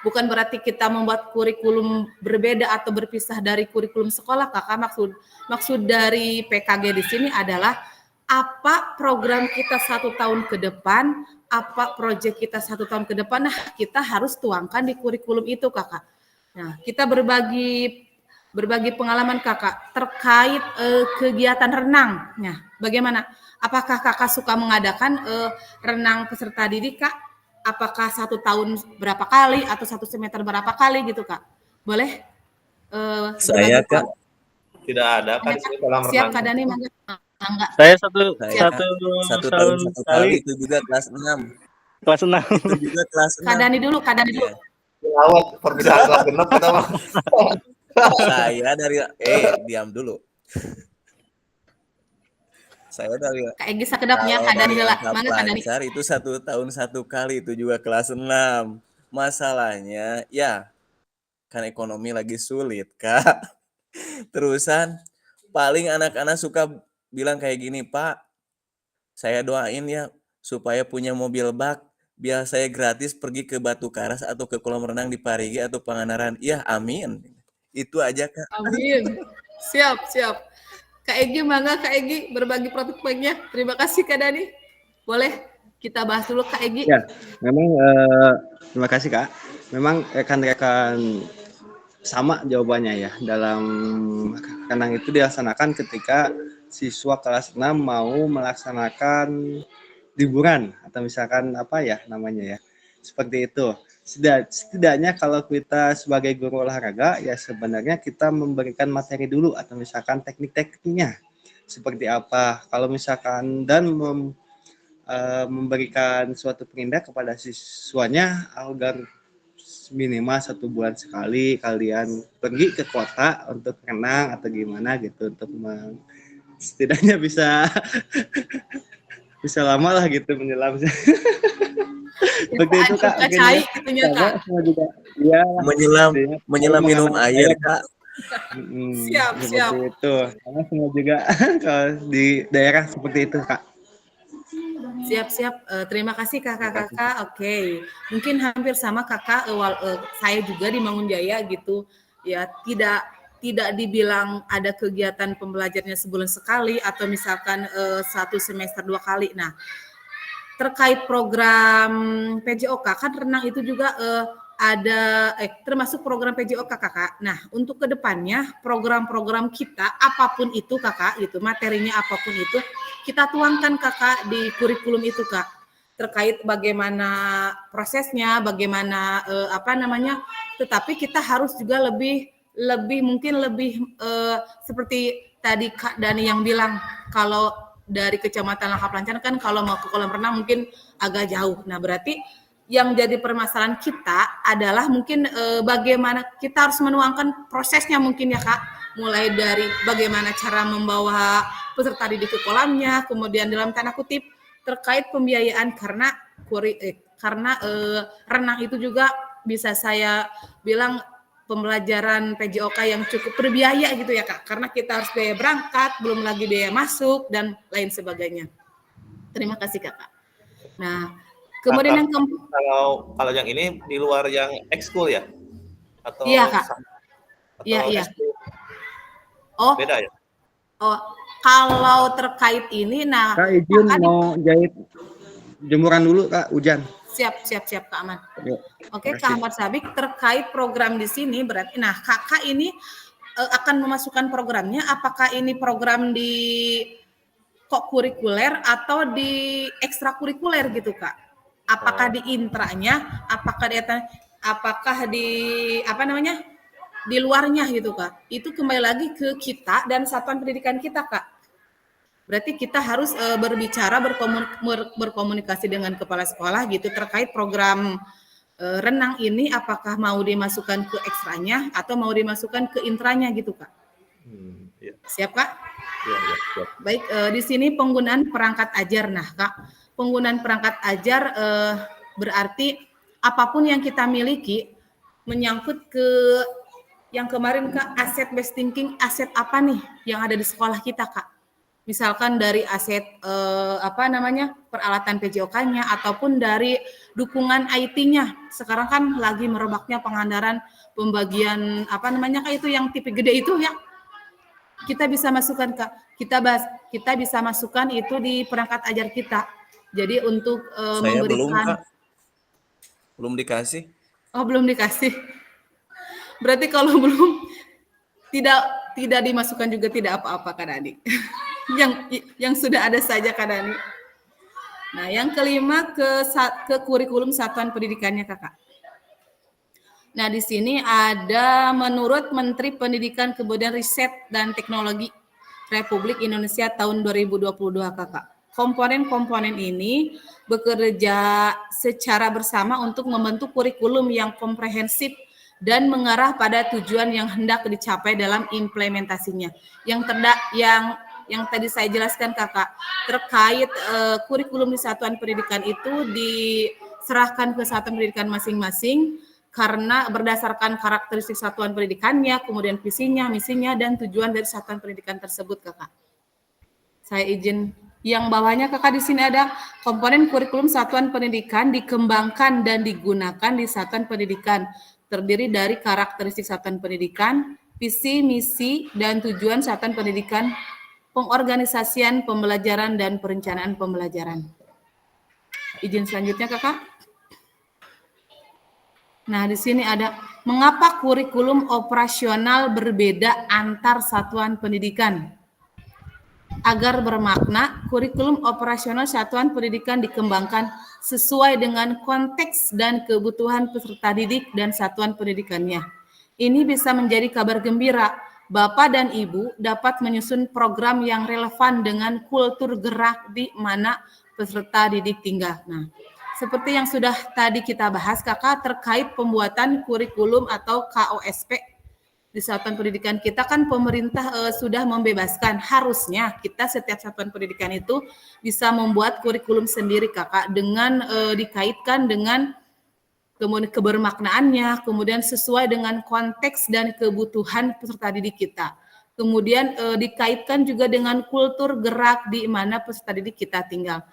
bukan berarti kita membuat kurikulum berbeda atau berpisah dari kurikulum sekolah, Kakak. Maksud dari PKG di sini adalah apa program kita 1 tahun ke depan, apa proyek kita 1 tahun ke depan, nah kita harus tuangkan di kurikulum itu, Kakak. Nah, kita berbagi pengalaman, Kakak, terkait kegiatan renang. Nah, bagaimana? Apakah Kakak suka mengadakan renang peserta didik, Kak? Apakah 1 tahun berapa kali atau 1 semester berapa kali gitu, Kak? Boleh? Saya, Kak, tidak ada kan di sini kolam renang. Siap, Kak Dani, enggak. Saya satu tahun satu kali itu juga kelas 6. Kelas 6. Itu juga kelas 6. Kak Dani dulu. Lawat perpisahan kelas genep kita mah. Saya dari diam dulu. Saya dari Kak Egy sakedapnya Kak Dani heula. Mangga Kak Dani. itu 1 tahun 1 kali, itu juga kelas 6. Masalahnya ya kan ekonomi lagi sulit, Kak. Terusan paling anak-anak suka bilang kayak gini, Pak, saya doain ya supaya punya mobil bak biar saya gratis pergi ke Batu Karas atau ke kolam renang di Parigi atau Pangandaran. Ya, amin. Itu aja, Kak. Amin. Siap. Kak Egy, mangga Kak Egy berbagi praktiknya. Terima kasih Kak Dani. Boleh kita bahas dulu Kak Egy. Ya, memang terima kasih Kak. Memang rekan-rekan sama jawabannya ya. Dalam renang itu dilaksanakan ketika siswa kelas 6 mau melaksanakan liburan atau misalkan apa ya namanya ya. Seperti itu. Setidaknya kalau kita sebagai guru olahraga ya sebenarnya kita memberikan materi dulu atau misalkan teknik-tekniknya seperti apa. Kalau misalkan dan memberikan suatu perindah kepada siswanya agar minimal 1 bulan sekali kalian pergi ke kota untuk renang atau gimana gitu untuk setidaknya bisa lama lah gitu menyelam. Seperti itu Kak. Semua juga ya menyelam minum air, Kak. Siap. Seperti itu. Karena semua juga kalau di daerah seperti itu Kak. Siap. Terima kasih kakak-kakak. Oke. Mungkin hampir sama kakak. Saya juga di Mangunjaya gitu. Ya tidak dibilang ada kegiatan pembelajarannya sebulan sekali atau misalkan 1 semester 2 kali. Nah, terkait program PJOK kan renang itu juga ada termasuk program PJOK Kakak. Nah, untuk kedepannya program-program kita apapun itu Kakak gitu, materinya apapun itu kita tuangkan Kakak di kurikulum itu Kak. Terkait bagaimana prosesnya, bagaimana tetapi kita harus juga lebih seperti tadi Kak Dani yang bilang, kalau dari Kecamatan Langkap Lancar kan kalau mau ke kolam renang mungkin agak jauh. Nah, berarti yang jadi permasalahan kita adalah mungkin bagaimana kita harus menuangkan prosesnya mungkin ya Kak, mulai dari bagaimana cara membawa peserta didik ke kolamnya, kemudian dalam tanda kutip terkait pembiayaan karena renang itu juga bisa saya bilang pembelajaran PJOK yang cukup berbiaya gitu ya Kak, karena kita harus biaya berangkat, belum lagi biaya masuk dan lain sebagainya. Terima kasih Kakak. Nah, kemudian yang kalau yang ini di luar yang ekskul ya? Atau iya Kak. Iya. Oh, beda ya? Oh, kalau terkait ini, nah Kak izin mau jahit jemuran dulu Kak, hujan. Siap Kak Aman. Oke, Makasih. Kak Ahmad Sabik, terkait program di sini berarti, nah Kakak ini akan memasukkan programnya, apakah ini program di kurikuler atau di ekstrakurikuler gitu Kak? Apakah di intranya, apakah di di luarnya gitu Kak? Itu kembali lagi ke kita dan satuan pendidikan kita Kak. Berarti kita harus berbicara, berkomunikasi dengan kepala sekolah gitu terkait program renang ini, apakah mau dimasukkan ke ekstranya atau mau dimasukkan ke intranya gitu Kak. Ya. Siap Kak? Ya, siap. Baik, di sini penggunaan perangkat ajar. Nah Kak, penggunaan perangkat ajar berarti apapun yang kita miliki menyangkut ke yang kemarin Kak, aset based thinking, aset apa nih yang ada di sekolah kita Kak? Misalkan dari aset peralatan PJOK-nya ataupun dari dukungan IT-nya. Sekarang kan lagi merebaknya penganggaran pembagian Kak, itu yang tipe gede itu ya. Kita bisa masukkan Kak. Kita bisa masukkan itu di perangkat ajar kita. Jadi untuk Saya memberikan belum Kak. Belum dikasih. Oh, belum dikasih. Berarti kalau belum tidak dimasukkan juga tidak apa-apa Kak Dani. yang sudah ada saja Kak Dani. Nah, yang kelima ke kurikulum satuan pendidikannya Kakak. Nah, di sini ada menurut Menteri Pendidikan Kebudayaan Riset dan Teknologi Republik Indonesia tahun 2022 Kakak. Komponen-komponen ini bekerja secara bersama untuk membentuk kurikulum yang komprehensif dan mengarah pada tujuan yang hendak dicapai dalam implementasinya. Yang tadi saya jelaskan Kakak, terkait kurikulum di satuan pendidikan itu diserahkan ke satuan pendidikan masing-masing karena berdasarkan karakteristik satuan pendidikannya, kemudian visinya, misinya, dan tujuan dari satuan pendidikan tersebut Kakak. Saya izin. Yang bawahnya Kakak di sini ada komponen kurikulum satuan pendidikan dikembangkan dan digunakan di satuan pendidikan, terdiri dari karakteristik satuan pendidikan, visi, misi, dan tujuan satuan pendidikan, pengorganisasian pembelajaran dan perencanaan pembelajaran. Izin selanjutnya Kakak. Nah, di sini ada mengapa kurikulum operasional berbeda antar satuan pendidikan. Agar bermakna, kurikulum operasional satuan pendidikan dikembangkan sesuai dengan konteks dan kebutuhan peserta didik dan satuan pendidikannya. Ini bisa menjadi kabar gembira. Bapak dan Ibu dapat menyusun program yang relevan dengan kultur gerak di mana peserta didik tinggal. Nah, seperti yang sudah tadi kita bahas Kakak terkait pembuatan kurikulum atau KOSP di satuan pendidikan kita kan pemerintah sudah membebaskan, harusnya kita setiap satuan pendidikan itu bisa membuat kurikulum sendiri Kakak dengan dikaitkan dengan kebermaknaannya, kemudian sesuai dengan konteks dan kebutuhan peserta didik kita. Kemudian dikaitkan juga dengan kultur gerak di mana peserta didik kita tinggal.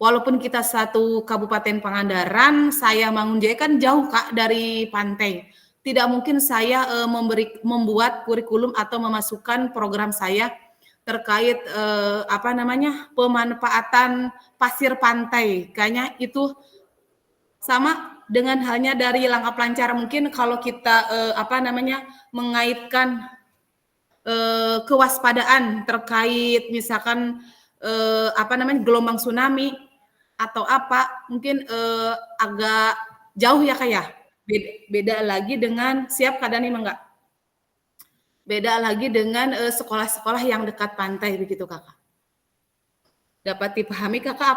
Walaupun kita satu Kabupaten Pangandaran, saya Mangunjaya kan jauh Kak dari pantai. tidak mungkin saya membuat kurikulum atau memasukkan program saya terkait pemanfaatan pasir pantai. Kayaknya itu sama dengan halnya dari langkah pelancar. Mungkin kalau kita mengaitkan kewaspadaan terkait misalkan gelombang tsunami atau apa, mungkin agak jauh ya Kak ya. Beda lagi dengan siap keadaan ini enggak. Beda lagi dengan sekolah-sekolah yang dekat pantai begitu Kakak. Dapat dipahami Kakak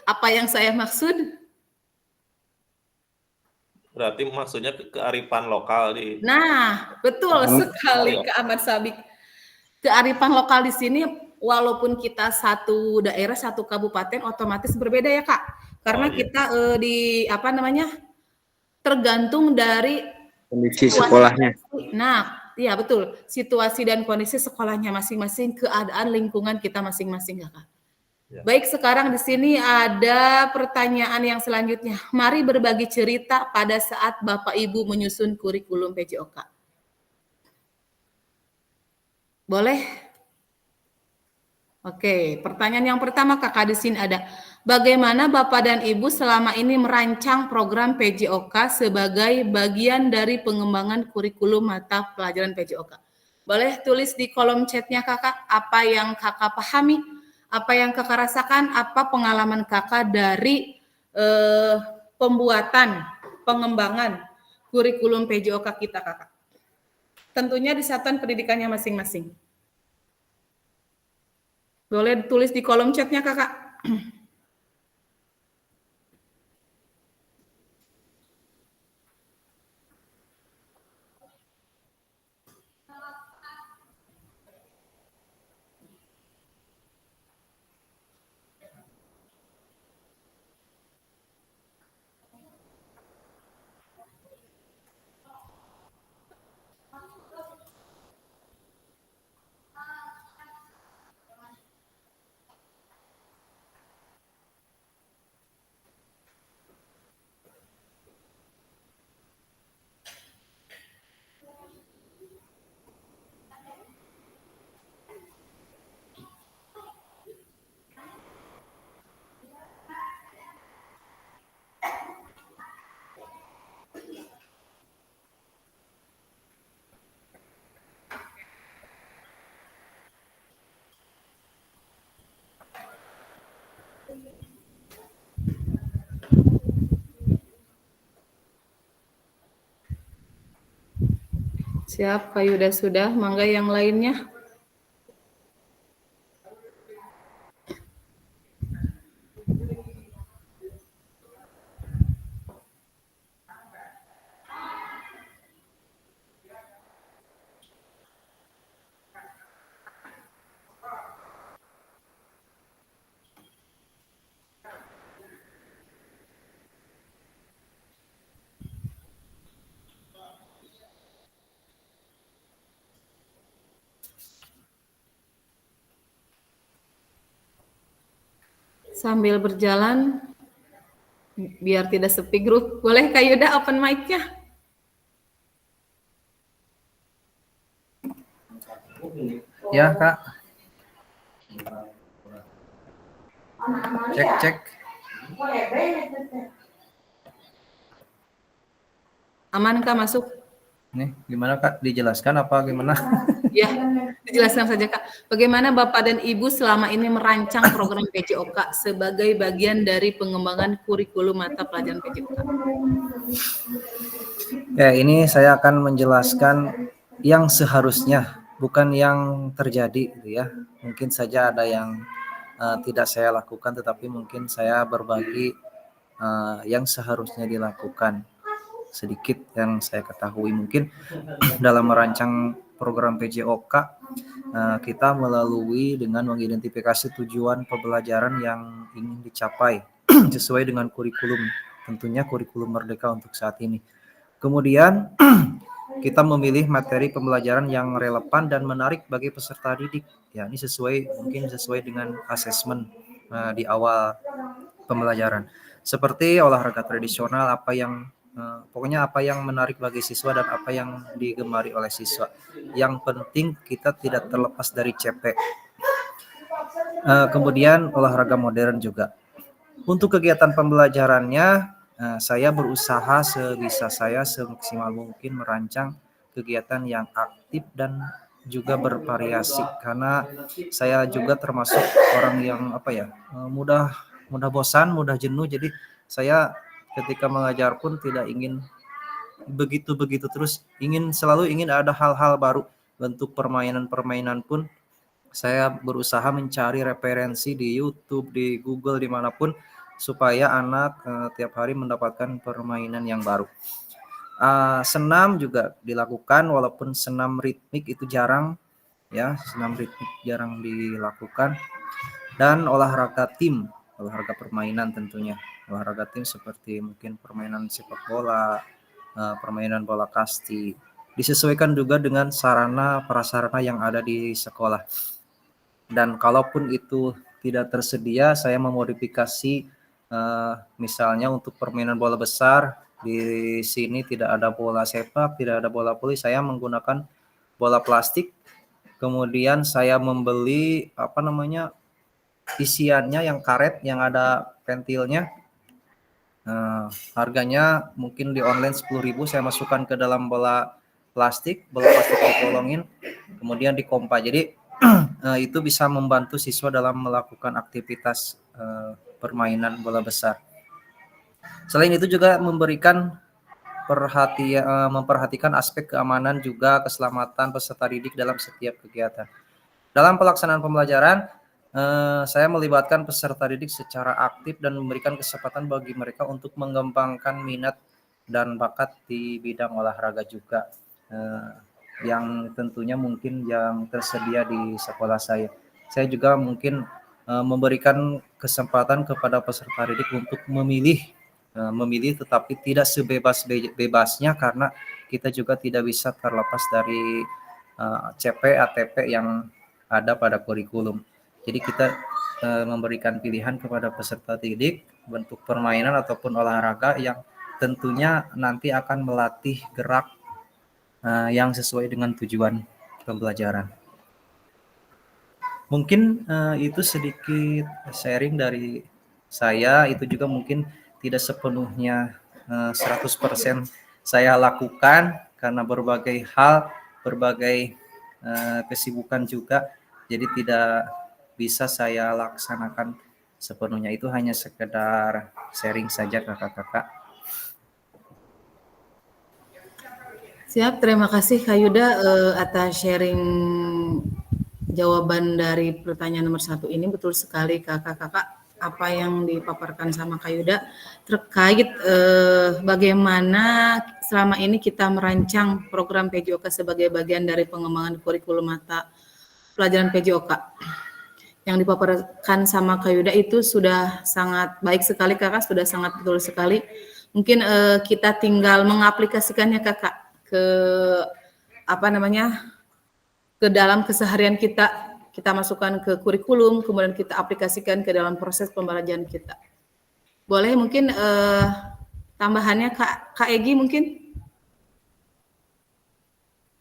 apa yang saya maksud? Berarti maksudnya kearifan lokal di. Nah, betul sekali Kak Ahmad Sabik. Kearifan lokal di sini walaupun kita satu daerah, satu kabupaten otomatis berbeda ya Kak. Karena kita tergantung dari Kondisi sekolahnya. Nah, iya betul. Situasi dan kondisi sekolahnya masing-masing, keadaan lingkungan kita masing-masing ya Kak. Ya. Baik, sekarang di sini ada pertanyaan yang selanjutnya. Mari berbagi cerita pada saat Bapak Ibu menyusun kurikulum PJOK. Boleh? Oke, pertanyaan yang pertama Kakak di sini ada. Bagaimana Bapak dan Ibu selama ini merancang program PJOK sebagai bagian dari pengembangan kurikulum mata pelajaran PJOK? Boleh tulis di kolom chatnya Kakak apa yang Kakak pahami, apa yang Kakak rasakan, apa pengalaman Kakak dari pembuatan, pengembangan kurikulum PJOK kita Kakak. Tentunya di satuan pendidikannya masing-masing. Boleh ditulis di kolom chatnya Kakak. Siap, Kak Yuda sudah. Mangga yang lainnya. Sambil berjalan, biar tidak sepi grup, boleh Kak Yuda open mic-nya? Ya Kak. Cek. Aman Kak masuk? Nih, gimana Kak? Dijelaskan apa gimana? Ya, dijelaskan saja Kak. Bagaimana Bapak dan Ibu selama ini merancang program PJOK sebagai bagian dari pengembangan kurikulum mata pelajaran PJOK? Ya, ini saya akan menjelaskan yang seharusnya, bukan yang terjadi gitu ya. Mungkin saja ada yang tidak saya lakukan, tetapi mungkin saya berbagi yang seharusnya dilakukan. Sedikit yang saya ketahui mungkin dalam merancang program PJOK kita melalui dengan mengidentifikasi tujuan pembelajaran yang ingin dicapai sesuai dengan kurikulum, tentunya kurikulum Merdeka untuk saat ini. Kemudian kita memilih materi pembelajaran yang relevan dan menarik bagi peserta didik. Ya, ini mungkin sesuai dengan asesmen di awal pembelajaran. Seperti olahraga tradisional, apa yang pokoknya apa yang menarik bagi siswa dan apa yang digemari oleh siswa. Yang penting kita tidak terlepas dari CP. Kemudian olahraga modern juga. Untuk kegiatan pembelajarannya, saya berusaha sebisa saya semaksimal mungkin merancang kegiatan yang aktif dan juga bervariasi, karena saya juga termasuk orang yang mudah bosan, mudah jenuh. Jadi saya ketika mengajar pun tidak ingin begitu terus, selalu ingin ada hal-hal baru. Bentuk permainan pun saya berusaha mencari referensi di YouTube, di Google, dimanapun, supaya anak tiap hari mendapatkan permainan yang baru. Senam juga dilakukan, walaupun senam ritmik itu jarang ya, senam ritmik jarang dilakukan. Dan olahraga tim, olahraga permainan tentunya, olahraga tim seperti mungkin permainan sepak bola, permainan bola kasti, disesuaikan juga dengan sarana prasarana yang ada di sekolah. Dan kalaupun itu tidak tersedia, saya memodifikasi, misalnya untuk permainan bola besar, di sini tidak ada bola sepak, tidak ada bola voli, saya menggunakan bola plastik. Kemudian saya membeli isiannya yang karet, yang ada ventilnya. Harganya mungkin di online 10.000, saya masukkan ke dalam bola plastik dibolongin, kemudian dipompa. Jadi itu bisa membantu siswa dalam melakukan aktivitas permainan bola besar. Selain itu juga memperhatikan aspek keamanan juga keselamatan peserta didik dalam setiap kegiatan. Dalam pelaksanaan pembelajaran, saya melibatkan peserta didik secara aktif dan memberikan kesempatan bagi mereka untuk mengembangkan minat dan bakat di bidang olahraga juga, yang tentunya mungkin yang tersedia di sekolah saya. Saya juga mungkin memberikan kesempatan kepada peserta didik untuk memilih, tetapi tidak sebebas-bebasnya, karena kita juga tidak bisa terlepas dari CP, ATP yang ada pada kurikulum. Jadi kita memberikan pilihan kepada peserta didik bentuk permainan ataupun olahraga yang tentunya nanti akan melatih gerak yang sesuai dengan tujuan pembelajaran. Mungkin itu sedikit sharing dari saya. Itu juga mungkin tidak sepenuhnya 100% saya lakukan, karena berbagai hal, berbagai kesibukan juga, jadi tidak bisa saya laksanakan sepenuhnya. Itu hanya sekedar sharing saja kakak-kakak. Siap, terima kasih Kak Yuda atas sharing jawaban dari pertanyaan nomor 1 ini. Betul sekali kakak-kakak apa yang dipaparkan sama Kak Yuda terkait bagaimana selama ini kita merancang program PJOK sebagai bagian dari pengembangan kurikulum mata pelajaran PJOK. Yang dipaparkan sama Kak Yuda itu sudah sangat baik sekali kakak, sudah sangat betul sekali. Mungkin kita tinggal mengaplikasikannya kakak ke ke dalam keseharian kita masukkan ke kurikulum, kemudian kita aplikasikan ke dalam proses pembelajaran kita. Boleh mungkin tambahannya Kak Egi mungkin?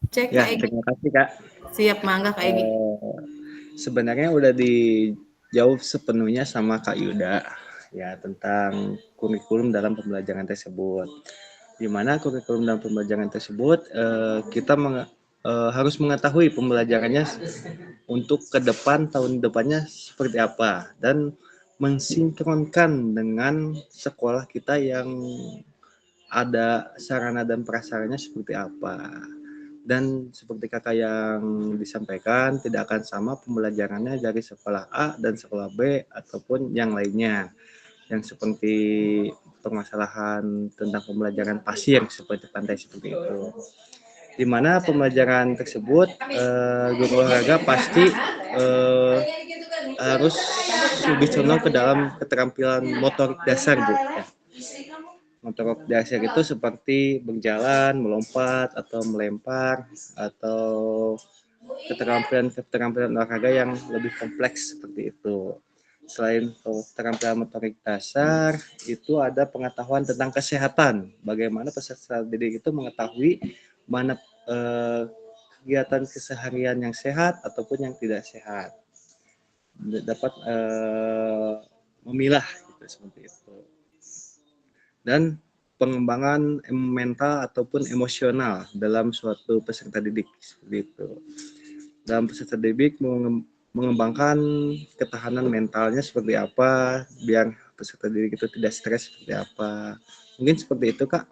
Cek Ya, Kak Egi. terima kasih Kak. Siap, mangga Kak Egi. Sebenarnya udah dijawab sepenuhnya sama Kak Yuda ya tentang kurikulum dalam pembelajaran tersebut. Di mana kurikulum dalam pembelajaran tersebut kita harus mengetahui pembelajarannya untuk ke depan, tahun depannya seperti apa, dan mensinkronkan dengan sekolah kita yang ada sarana dan prasarannya seperti apa. Dan seperti kakak yang disampaikan, tidak akan sama pembelajarannya dari sekolah A dan sekolah B ataupun yang lainnya, yang seperti permasalahan tentang pembelajaran pasir seperti pantai seperti itu. Di mana pembelajaran tersebut guru olahraga pasti harus lebih condong ke dalam keterampilan motorik dasar, Bu. Ya. Motorik dasar itu seperti berjalan, melompat, atau melempar, atau keterampilan olahraga yang lebih kompleks seperti itu. selain keterampilan motorik dasar, itu ada pengetahuan tentang kesehatan. Bagaimana peserta didik itu mengetahui mana kegiatan keseharian yang sehat ataupun yang tidak sehat. Dapat memilah gitu, seperti itu. Dan pengembangan mental ataupun emosional dalam suatu peserta didik, seperti itu. Dalam peserta didik mengembangkan ketahanan mentalnya seperti apa, biar peserta didik itu tidak stres seperti apa. Mungkin seperti itu, Kak.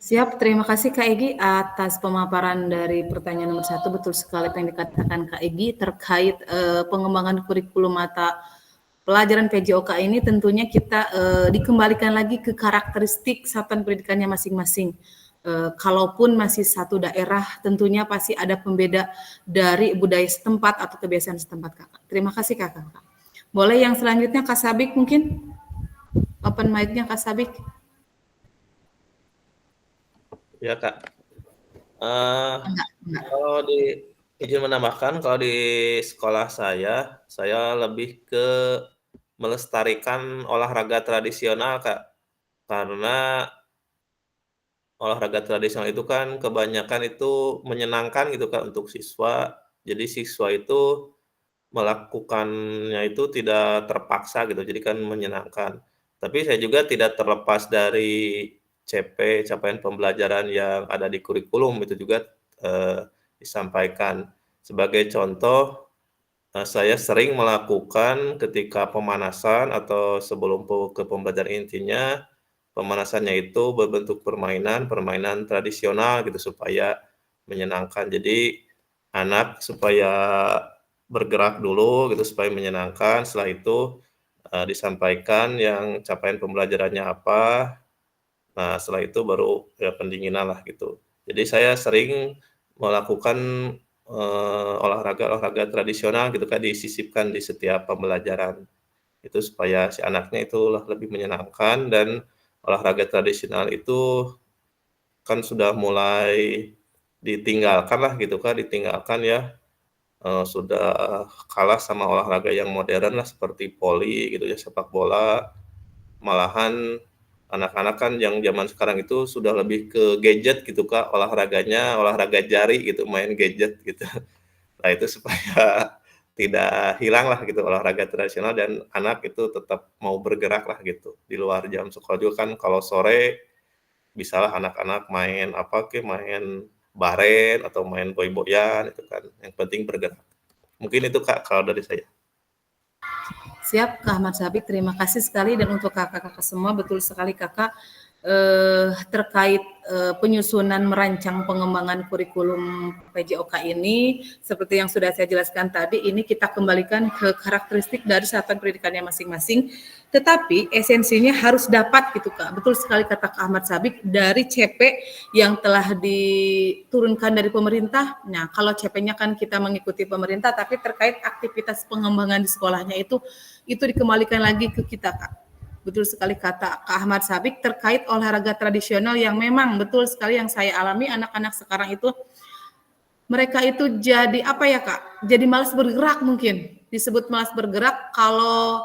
Siap, terima kasih Kak Egi atas pemaparan dari pertanyaan nomor 1. Betul sekali apa yang dikatakan Kak Egi terkait pengembangan kurikulum mata pelajaran PJOK ini. Tentunya kita dikembalikan lagi ke karakteristik satuan pendidikannya masing-masing. Kalaupun masih satu daerah, tentunya pasti ada pembeda dari budaya setempat atau kebiasaan setempat, Kakak. Terima kasih Kakak. Boleh yang selanjutnya Kak Sabik mungkin? Open mic-nya Kak Sabik. Ya Kak. Kalau izin menambahkan, kalau di sekolah saya lebih ke melestarikan olahraga tradisional Kak. Karena olahraga tradisional itu kan kebanyakan itu menyenangkan gitu Kak untuk siswa. Jadi siswa itu melakukannya itu tidak terpaksa gitu, jadi kan menyenangkan. Tapi saya juga tidak terlepas dari CP, capaian pembelajaran yang ada di kurikulum itu juga disampaikan. Sebagai contoh, saya sering melakukan ketika pemanasan atau sebelum ke pembelajaran intinya, pemanasannya itu berbentuk permainan tradisional gitu supaya menyenangkan. Jadi anak supaya bergerak dulu gitu supaya menyenangkan, setelah itu disampaikan yang capaian pembelajarannya apa. Nah, setelah itu baru ya pendinginan lah gitu. Jadi saya sering melakukan olahraga-olahraga tradisional gitu kan disisipkan di setiap pembelajaran. Itu supaya si anaknya itu lebih menyenangkan dan olahraga tradisional itu kan sudah mulai ditinggalkan lah gitu kan, ditinggalkan ya. Sudah kalah sama olahraga yang modern lah seperti voli gitu ya, sepak bola. Malahan anak-anak kan yang zaman sekarang itu sudah lebih ke gadget gitu Kak, olahraganya olahraga jari gitu, main gadget gitu. Nah itu supaya tidak hilang lah gitu olahraga tradisional dan anak itu tetap mau bergerak lah gitu. Di luar jam sekolah juga kan kalau sore bisalah anak-anak main apa main baren atau main boy-boyan itu kan, yang penting bergerak. Mungkin itu Kak kalau dari saya. Siap Kak Ahmad Sabik, terima kasih sekali. Dan untuk kakak-kakak semua, betul sekali Kakak terkait penyusunan merancang pengembangan kurikulum PJOK ini, seperti yang sudah saya jelaskan tadi, ini kita kembalikan ke karakteristik dari satuan pendidikannya masing-masing, tetapi esensinya harus dapat gitu Kak. Betul sekali kata Kak Ahmad Sabik, dari CP yang telah diturunkan dari pemerintah. Nah, kalau CP-nya kan kita mengikuti pemerintah, tapi terkait aktivitas pengembangan di sekolahnya itu dikembalikan lagi ke kita Kak. Betul sekali kata Kak Ahmad Sabik terkait olahraga tradisional yang memang betul sekali yang saya alami, anak-anak sekarang itu mereka itu jadi apa ya Kak? Jadi malas bergerak mungkin. Disebut malas bergerak kalau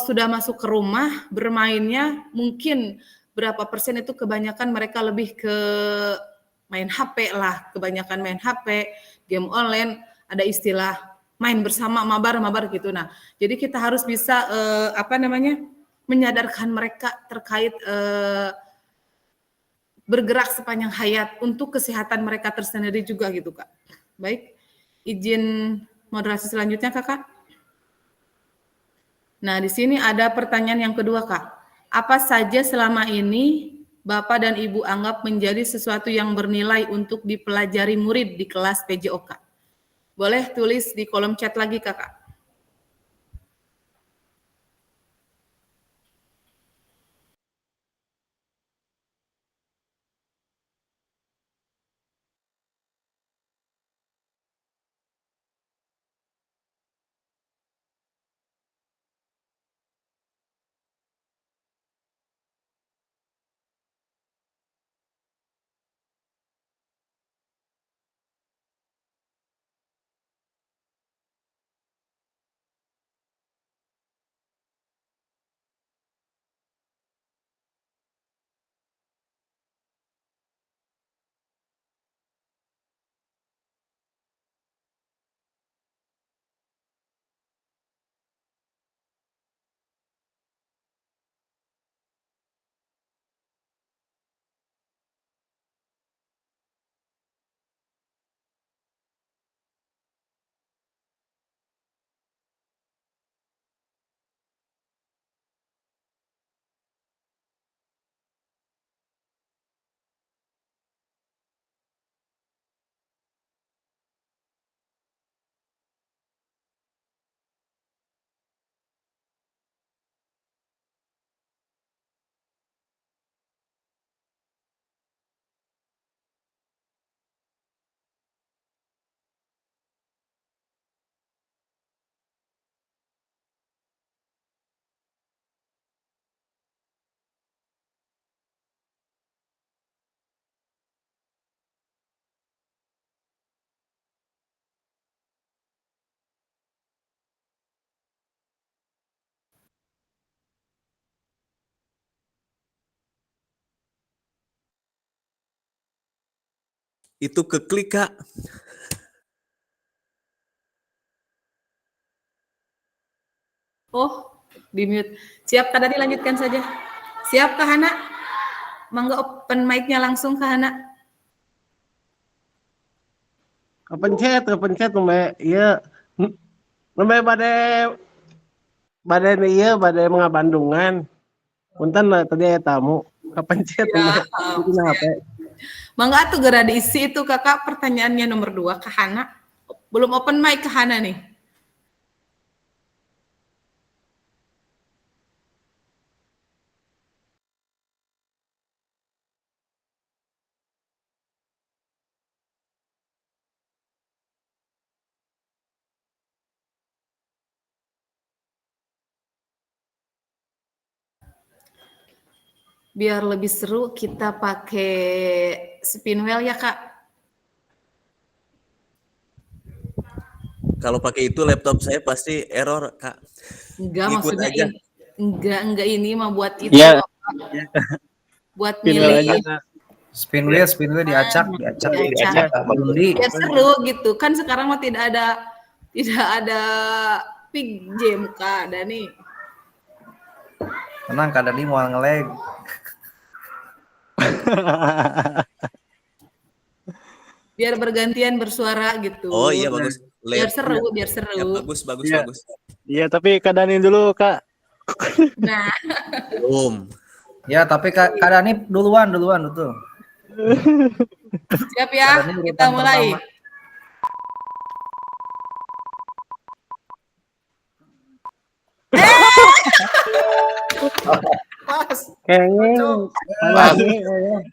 sudah masuk ke rumah bermainnya mungkin berapa persen itu kebanyakan mereka lebih ke main HP lah, kebanyakan main HP, game online, ada istilah main bersama mabar gitu. Nah, jadi kita harus bisa menyadarkan mereka terkait bergerak sepanjang hayat untuk kesehatan mereka tersendiri juga gitu Kak. Baik, izin moderasi selanjutnya Kakak. Nah, di sini ada pertanyaan yang kedua Kak. Apa saja selama ini Bapak dan Ibu anggap menjadi sesuatu yang bernilai untuk dipelajari murid di kelas PJOK? Boleh tulis di kolom chat lagi Kakak. Itu keklik, Kak. Oh, di mute. Siap, Kak Dani, lanjutkan saja. Siap, Kak Hana? Mangga open mic-nya langsung, Kak Hana. Kepencet nembe ieu. Nembe bade bade mangabandungan. Punten tadi aya tamu. Kepencet Ya, nembe di HP. Mangga tuh gara diisi itu Kakak pertanyaannya nomor 2 Kak Hana. Belum open mic Kak Hana nih. Biar lebih seru kita pakai spin wheel ya Kak. Kalau pakai itu laptop saya pasti error, Kak. Enggak, Ngikut maksudnya aja. enggak ini mah buat itu Iya. buat Spin wheel milih. aja. Spin wheel diacak. Diacak. Undi. Biar seru gitu. Kan sekarang mah tidak ada pig game Kak Dani. Tenang, Kak Dani mau ngelag. Biar bergantian bersuara gitu. Oh iya bagus. Biar seru. Ya, bagus. Iya. Iya, tapi Kak Dani dulu, Kak. Nah, Belum. Ya, tapi Kak Dani duluan betul. siap ya, kita mulai. Pas.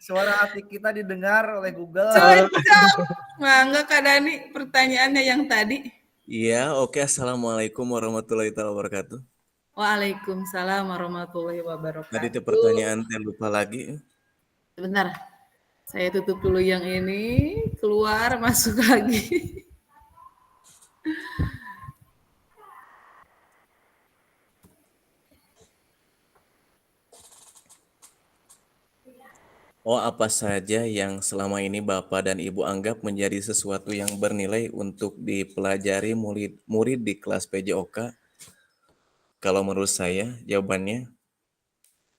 Suara hati kita didengar oleh Google. Cocok. Mangga Kak Dani, pertanyaannya yang tadi. Iya, oke. Assalamualaikum warahmatullahi wabarakatuh. Waalaikumsalam warahmatullahi wabarakatuh. Tadi itu pertanyaan saya lupa lagi. Sebentar, saya tutup dulu yang ini, keluar, masuk lagi. Oh, apa saja yang selama ini Bapak dan Ibu anggap menjadi sesuatu yang bernilai untuk dipelajari murid di kelas PJOK? Kalau menurut saya, jawabannya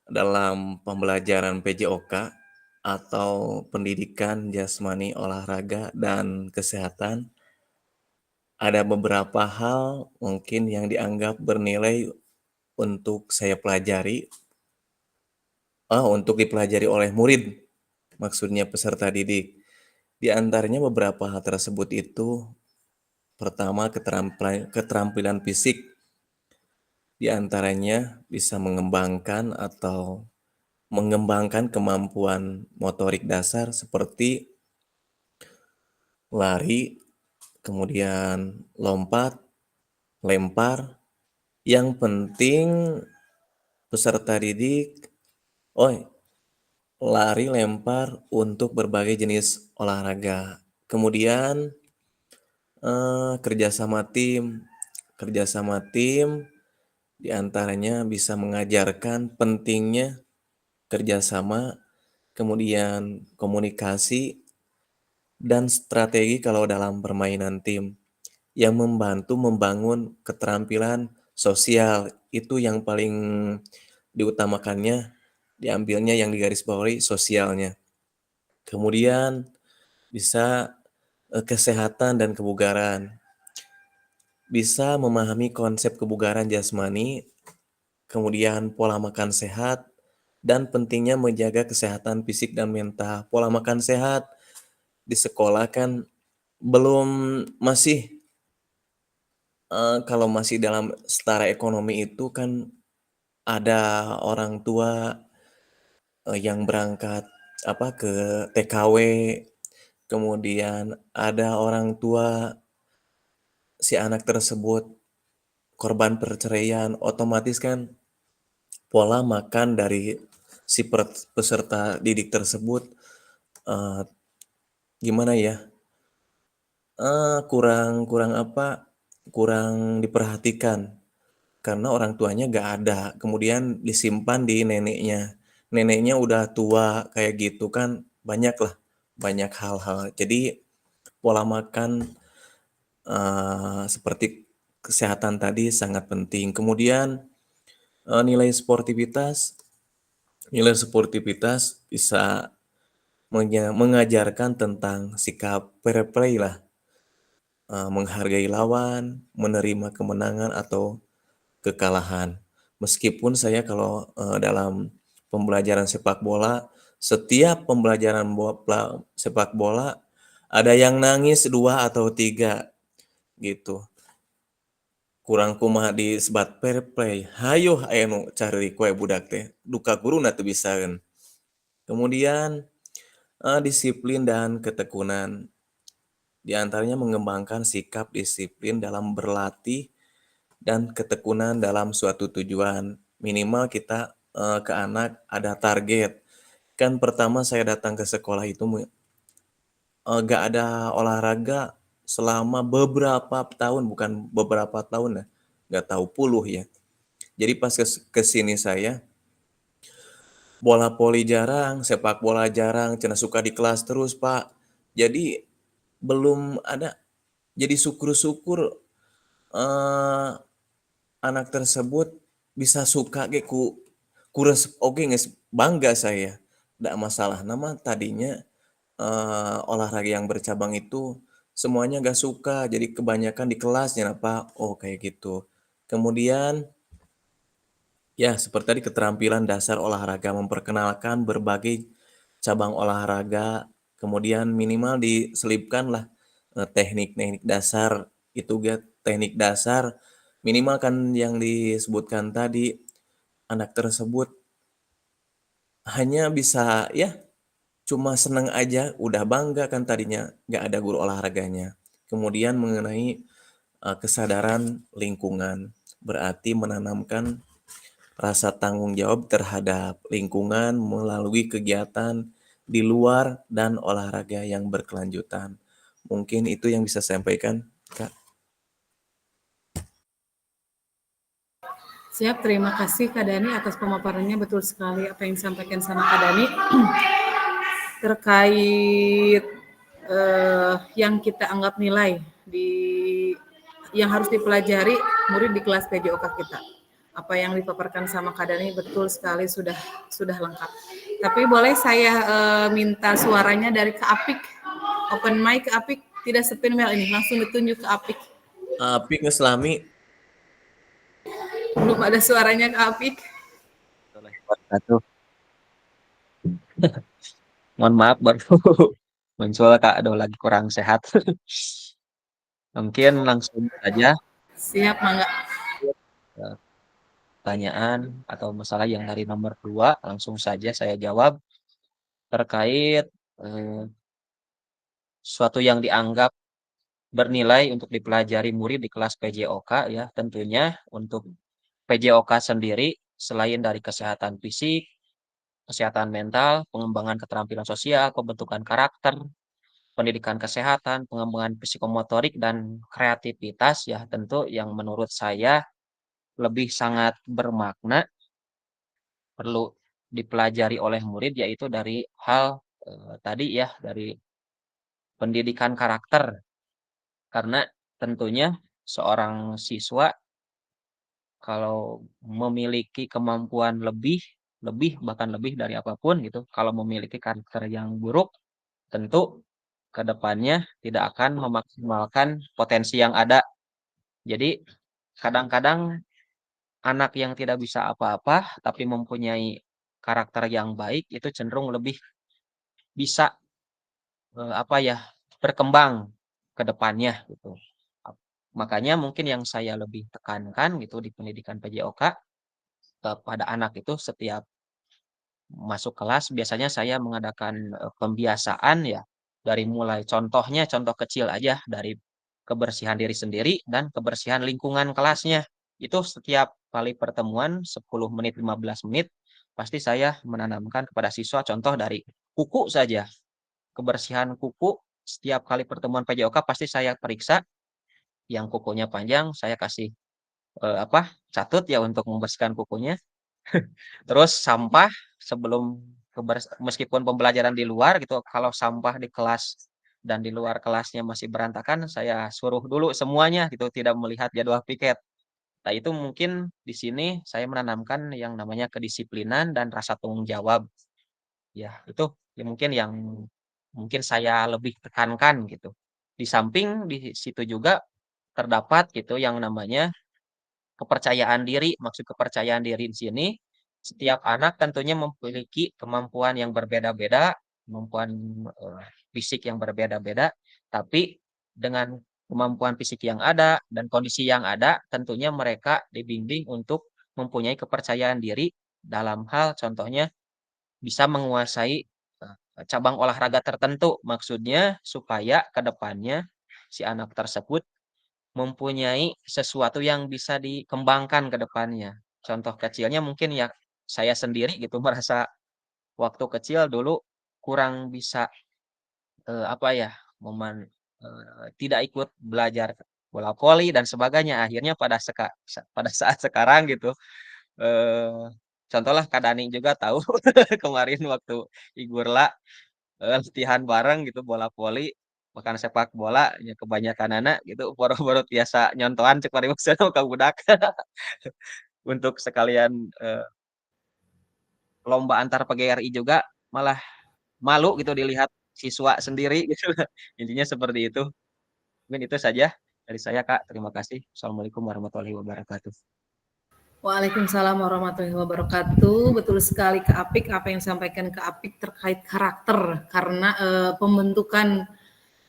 dalam pembelajaran PJOK atau pendidikan jasmani, olahraga, dan kesehatan, ada beberapa hal mungkin yang dianggap bernilai untuk saya pelajari, untuk dipelajari oleh murid, maksudnya peserta didik. Di antaranya beberapa hal tersebut itu, pertama keterampilan fisik, di antaranya bisa mengembangkan kemampuan motorik dasar seperti lari, kemudian lompat, lempar. Yang penting peserta didik, lari, lempar untuk berbagai jenis olahraga. Kemudian kerjasama tim diantaranya bisa mengajarkan pentingnya kerjasama, kemudian komunikasi, dan strategi kalau dalam permainan tim yang membantu membangun keterampilan sosial. Itu yang paling diutamakannya, diambilnya yang digarisbawahi sosialnya. Kemudian bisa kesehatan dan kebugaran. Bisa memahami konsep kebugaran jasmani, kemudian pola makan sehat, dan pentingnya menjaga kesehatan fisik dan mental. Pola makan sehat di sekolah kan kalau masih dalam setara ekonomi itu kan ada orang tua yang berangkat ke TKW, kemudian ada orang tua si anak tersebut korban perceraian, otomatis kan pola makan dari si peserta didik tersebut kurang diperhatikan karena orang tuanya nggak ada, kemudian disimpan di neneknya udah tua kayak gitu kan, banyak lah banyak hal-hal. Jadi pola makan seperti kesehatan tadi sangat penting. Kemudian nilai sportivitas bisa mengajarkan tentang sikap fair play lah, menghargai lawan, menerima kemenangan atau kekalahan. Meskipun saya kalau dalam pembelajaran sepak bola, setiap pembelajaran sepak bola ada yang nangis 2 atau 3 gitu. Kurang kumaha disebut fair play. Hayo aya nu cari kue budak teh. Duka guruna teu bisaeun. Kemudian disiplin dan ketekunan. Di antaranya mengembangkan sikap disiplin dalam berlatih dan ketekunan dalam suatu tujuan. Minimal kita ke anak ada target. Kan pertama saya datang ke sekolah itu gak ada olahraga selama beberapa tahun, bukan beberapa tahun ya, gak tahu puluh ya. Jadi pas kesini saya, bola voli jarang, sepak bola jarang, cenah suka di kelas terus Pak. Jadi belum ada, jadi syukur-syukur anak tersebut bisa suka ge ku resep oge geus bangga saya. Da masalah nama tadinya olahraga yang bercabang itu semuanya gak suka, jadi kebanyakan di kelasnya apa, oh kayak gitu. Kemudian ya seperti tadi keterampilan dasar olahraga, memperkenalkan berbagai cabang olahraga, kemudian minimal diselipkanlah teknik-teknik dasar itu teknik dasar minimal kan yang disebutkan tadi anak tersebut hanya bisa ya cuma senang aja, udah bangga kan tadinya nggak ada guru olahraganya. Kemudian mengenai kesadaran lingkungan, berarti menanamkan rasa tanggung jawab terhadap lingkungan melalui kegiatan di luar dan olahraga yang berkelanjutan. Mungkin itu yang bisa saya sampaikan, Kak. Siap, terima kasih Kak Dani atas pemaparannya, betul sekali apa yang disampaikan sama Kak Dani. Terkait yang kita anggap nilai yang harus dipelajari murid di kelas PJOK kita. Apa yang dipaparkan sama Kak Dani betul sekali, sudah lengkap. Tapi boleh saya minta suaranya dari Kak Apik. Open mic Kak Apik, tidak spinwheel ini, langsung ditunjuk ke Apik. Apik ngeselami. Belum ada suaranya Kak Apik. Mohon maaf baru muncul Kak, aduh lagi kurang sehat. Mungkin langsung saja Siap, Mangga. pertanyaan atau masalah yang dari nomor 2, langsung saja saya jawab terkait suatu yang dianggap bernilai untuk dipelajari murid di kelas PJOK ya. Tentunya untuk PJOK sendiri selain dari kesehatan fisik, kesehatan mental, pengembangan keterampilan sosial, pembentukan karakter, pendidikan kesehatan, pengembangan psikomotorik dan kreativitas ya, tentu yang menurut saya lebih sangat bermakna perlu dipelajari oleh murid yaitu dari hal tadi ya, dari pendidikan karakter. Karena tentunya seorang siswa kalau memiliki kemampuan bahkan lebih dari apapun gitu, kalau memiliki karakter yang buruk, tentu ke depannya tidak akan memaksimalkan potensi yang ada. Jadi kadang-kadang anak yang tidak bisa apa-apa tapi mempunyai karakter yang baik itu cenderung lebih bisa berkembang ke depannya gitu. Makanya mungkin yang saya lebih tekankan gitu di pendidikan PJOK kepada anak itu setiap masuk kelas biasanya saya mengadakan pembiasaan ya, dari mulai contohnya contoh kecil aja dari kebersihan diri sendiri dan kebersihan lingkungan kelasnya. Itu setiap kali pertemuan 10 menit 15 menit pasti saya menanamkan kepada siswa contoh dari kuku saja. Kebersihan kuku setiap kali pertemuan PJOK pasti saya periksa, yang kukunya panjang saya kasih catut ya untuk membersihkan kukunya. Terus sampah sebelum meskipun pembelajaran di luar gitu, kalau sampah di kelas dan di luar kelasnya masih berantakan, saya suruh dulu semuanya gitu, tidak melihat jadwal piket. Nah, itu mungkin di sini saya menanamkan yang namanya kedisiplinan dan rasa tanggung jawab. Ya, itu ya mungkin yang mungkin saya lebih tekankan gitu. Di samping di situ juga terdapat gitu yang namanya kepercayaan diri. Maksud kepercayaan diri di sini, setiap anak tentunya memiliki kemampuan yang berbeda-beda, kemampuan fisik yang berbeda-beda, tapi dengan kemampuan fisik yang ada dan kondisi yang ada, tentunya mereka dibimbing untuk mempunyai kepercayaan diri dalam hal contohnya bisa menguasai cabang olahraga tertentu. Maksudnya supaya ke depannya si anak tersebut mempunyai sesuatu yang bisa dikembangkan ke depannya. Contoh kecilnya mungkin ya saya sendiri gitu merasa waktu kecil dulu kurang bisa apa ya, tidak ikut belajar bola voli dan sebagainya. Akhirnya pada saat sekarang gitu, contohlah Kak Dani juga tahu kemarin waktu Igurla, latihan bareng gitu bola voli, bahkan sepak bola, ya kebanyakan anak gitu boro-boro tiasa nyontohan cek pariwaksa ka budak. Untuk sekalian, lomba antar PGRI juga malah malu gitu dilihat siswa sendiri gitu. Intinya seperti itu. Mungkin itu saja dari saya, Kak. Terima kasih. Assalamualaikum warahmatullahi wabarakatuh. Waalaikumsalam warahmatullahi wabarakatuh. Betul sekali Kak Apik, apa yang disampaikan Kak Apik terkait karakter, karena pembentukan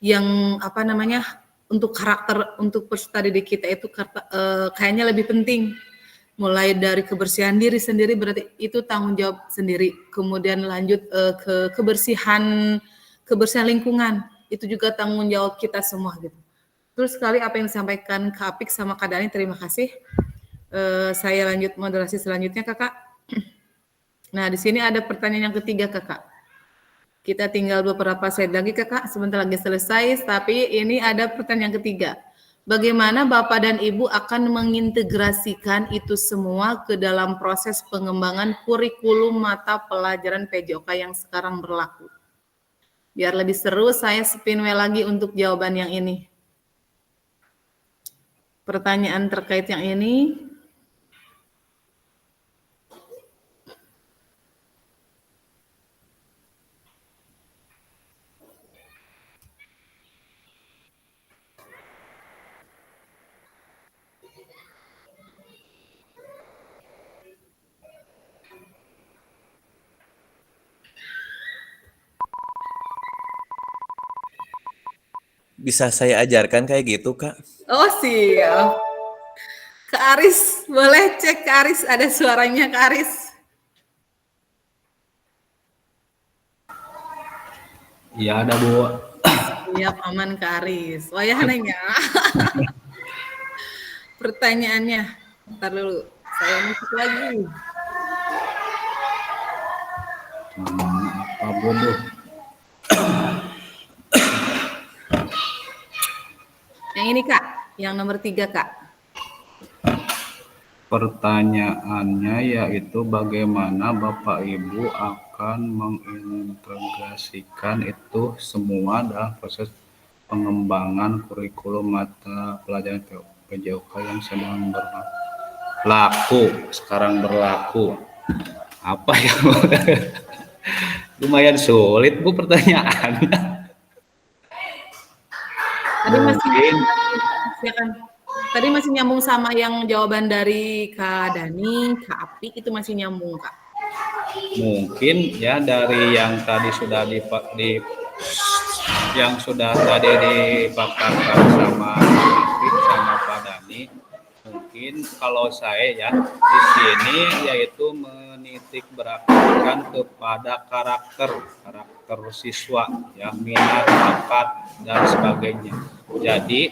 yang apa namanya untuk karakter untuk peserta didik kita itu kayaknya lebih penting. Mulai dari kebersihan diri sendiri berarti itu tanggung jawab sendiri. Kemudian lanjut ke kebersihan lingkungan itu juga tanggung jawab kita semua gitu. Terus sekali apa yang disampaikan Kak Apik sama Kak Dani, terima kasih. Saya lanjut moderasi selanjutnya Kakak. Nah di sini ada pertanyaan yang ketiga Kakak. Kita tinggal beberapa slide lagi Kakak, sebentar lagi selesai, tapi ini ada pertanyaan yang ketiga. Bagaimana Bapak dan Ibu akan mengintegrasikan itu semua ke dalam proses pengembangan kurikulum mata pelajaran PJOK yang sekarang berlaku? Biar lebih seru, saya spin lagi untuk jawaban yang ini. Pertanyaan terkait yang ini. Bisa saya ajarkan kayak gitu, Kak? Oh siap. Kak Aris, boleh cek Kak Aris, ada suaranya Kak Aris. Iya ada Bu. Siap, aman Kak Aris. Wayah nanya. Pertanyaannya, ntar dulu, saya musik lagi. Apa bodoh? Yang ini Kak, yang nomor 3 Kak. Pertanyaannya yaitu bagaimana Bapak Ibu akan mengintegrasikan itu semua dalam proses pengembangan kurikulum mata pelajaran PJOK yang sedang berlaku. Apa yang lumayan sulit Bu pertanyaannya. Tadi masih nyambung sama yang jawaban dari Kak Dani, Kak Apik itu masih nyambung Kak. Mungkin ya dari yang tadi sudah yang sudah tadi dipaparkan sama Apik sama Pak Dani, mungkin kalau saya ya di sini yaitu menitik beratkan kepada karakter siswa ya, minat, bakat dan sebagainya. Jadi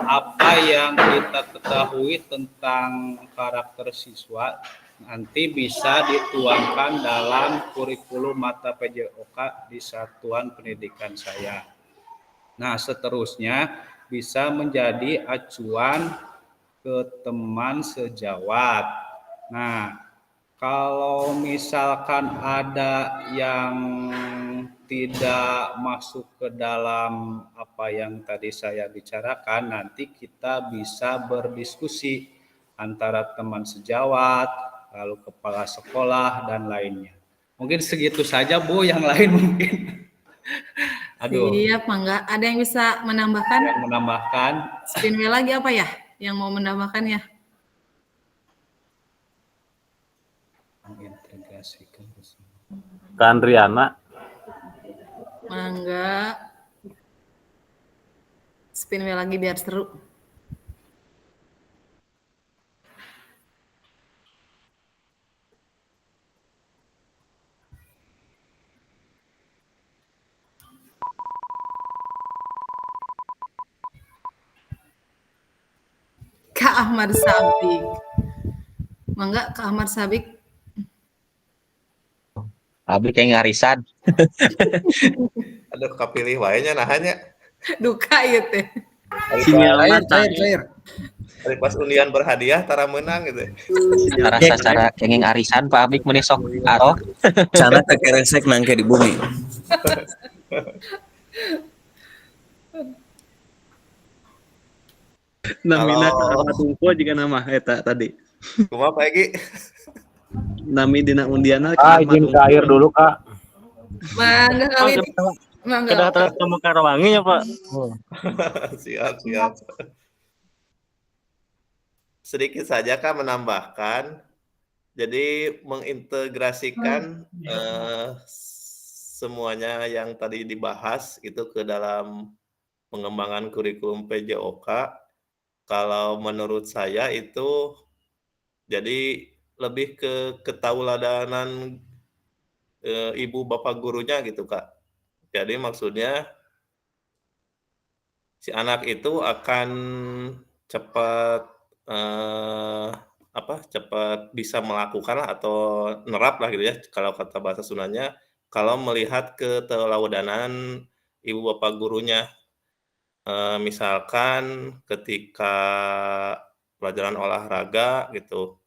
apa yang kita ketahui tentang karakter siswa nanti bisa dituangkan dalam kurikulum mata PJOK di satuan pendidikan saya. Nah, seterusnya bisa menjadi acuan ke teman sejawat. Nah, Kalau misalkan ada yang tidak masuk ke dalam apa yang tadi saya bicarakan, nanti kita bisa berdiskusi antara teman sejawat, lalu kepala sekolah, dan lainnya. Mungkin segitu saja, Bu, yang lain mungkin. Aduh, Siap, Mangga. Ada yang bisa menambahkan? yang menambahkan. Spinway lagi apa ya yang mau menambahkannya? Mengintegrasikan Kak Andriana, Mangga. Spinway lagi biar seru. Kak Ahmad Sabik. Mangga, Kak Ahmad Sabik. Abi kayak ngarisan. Aduh, kapilih wae nya nahanya. Duka ieu teh. Cair. Hari pas undian berhadiah tara menang gitu. Rasa cara kenging arisan Pak Abik meni sok aro. Cara kekeresek nangke di bumi. Namina Kalau Kakak Tungko juga nama eta tadi. kumaha Pak Egi? Nami dina undiana izin ke air dulu Kak. Mangga kali. Mangga. Kedatangan kamu Karawangi ya Pak. Siap. Sedikit saja Kak menambahkan. Jadi mengintegrasikan semuanya yang tadi dibahas itu ke dalam pengembangan kurikulum PJOK. Kalau menurut saya itu jadi lebih ke ketauladanan ibu bapak gurunya gitu Kak. Jadi maksudnya si anak itu akan cepat cepat bisa melakukan atau nerap lah gitu ya kalau kata bahasa Sundanya kalau melihat keteladanan ibu bapak gurunya. Misalkan ketika pelajaran olahraga gitu,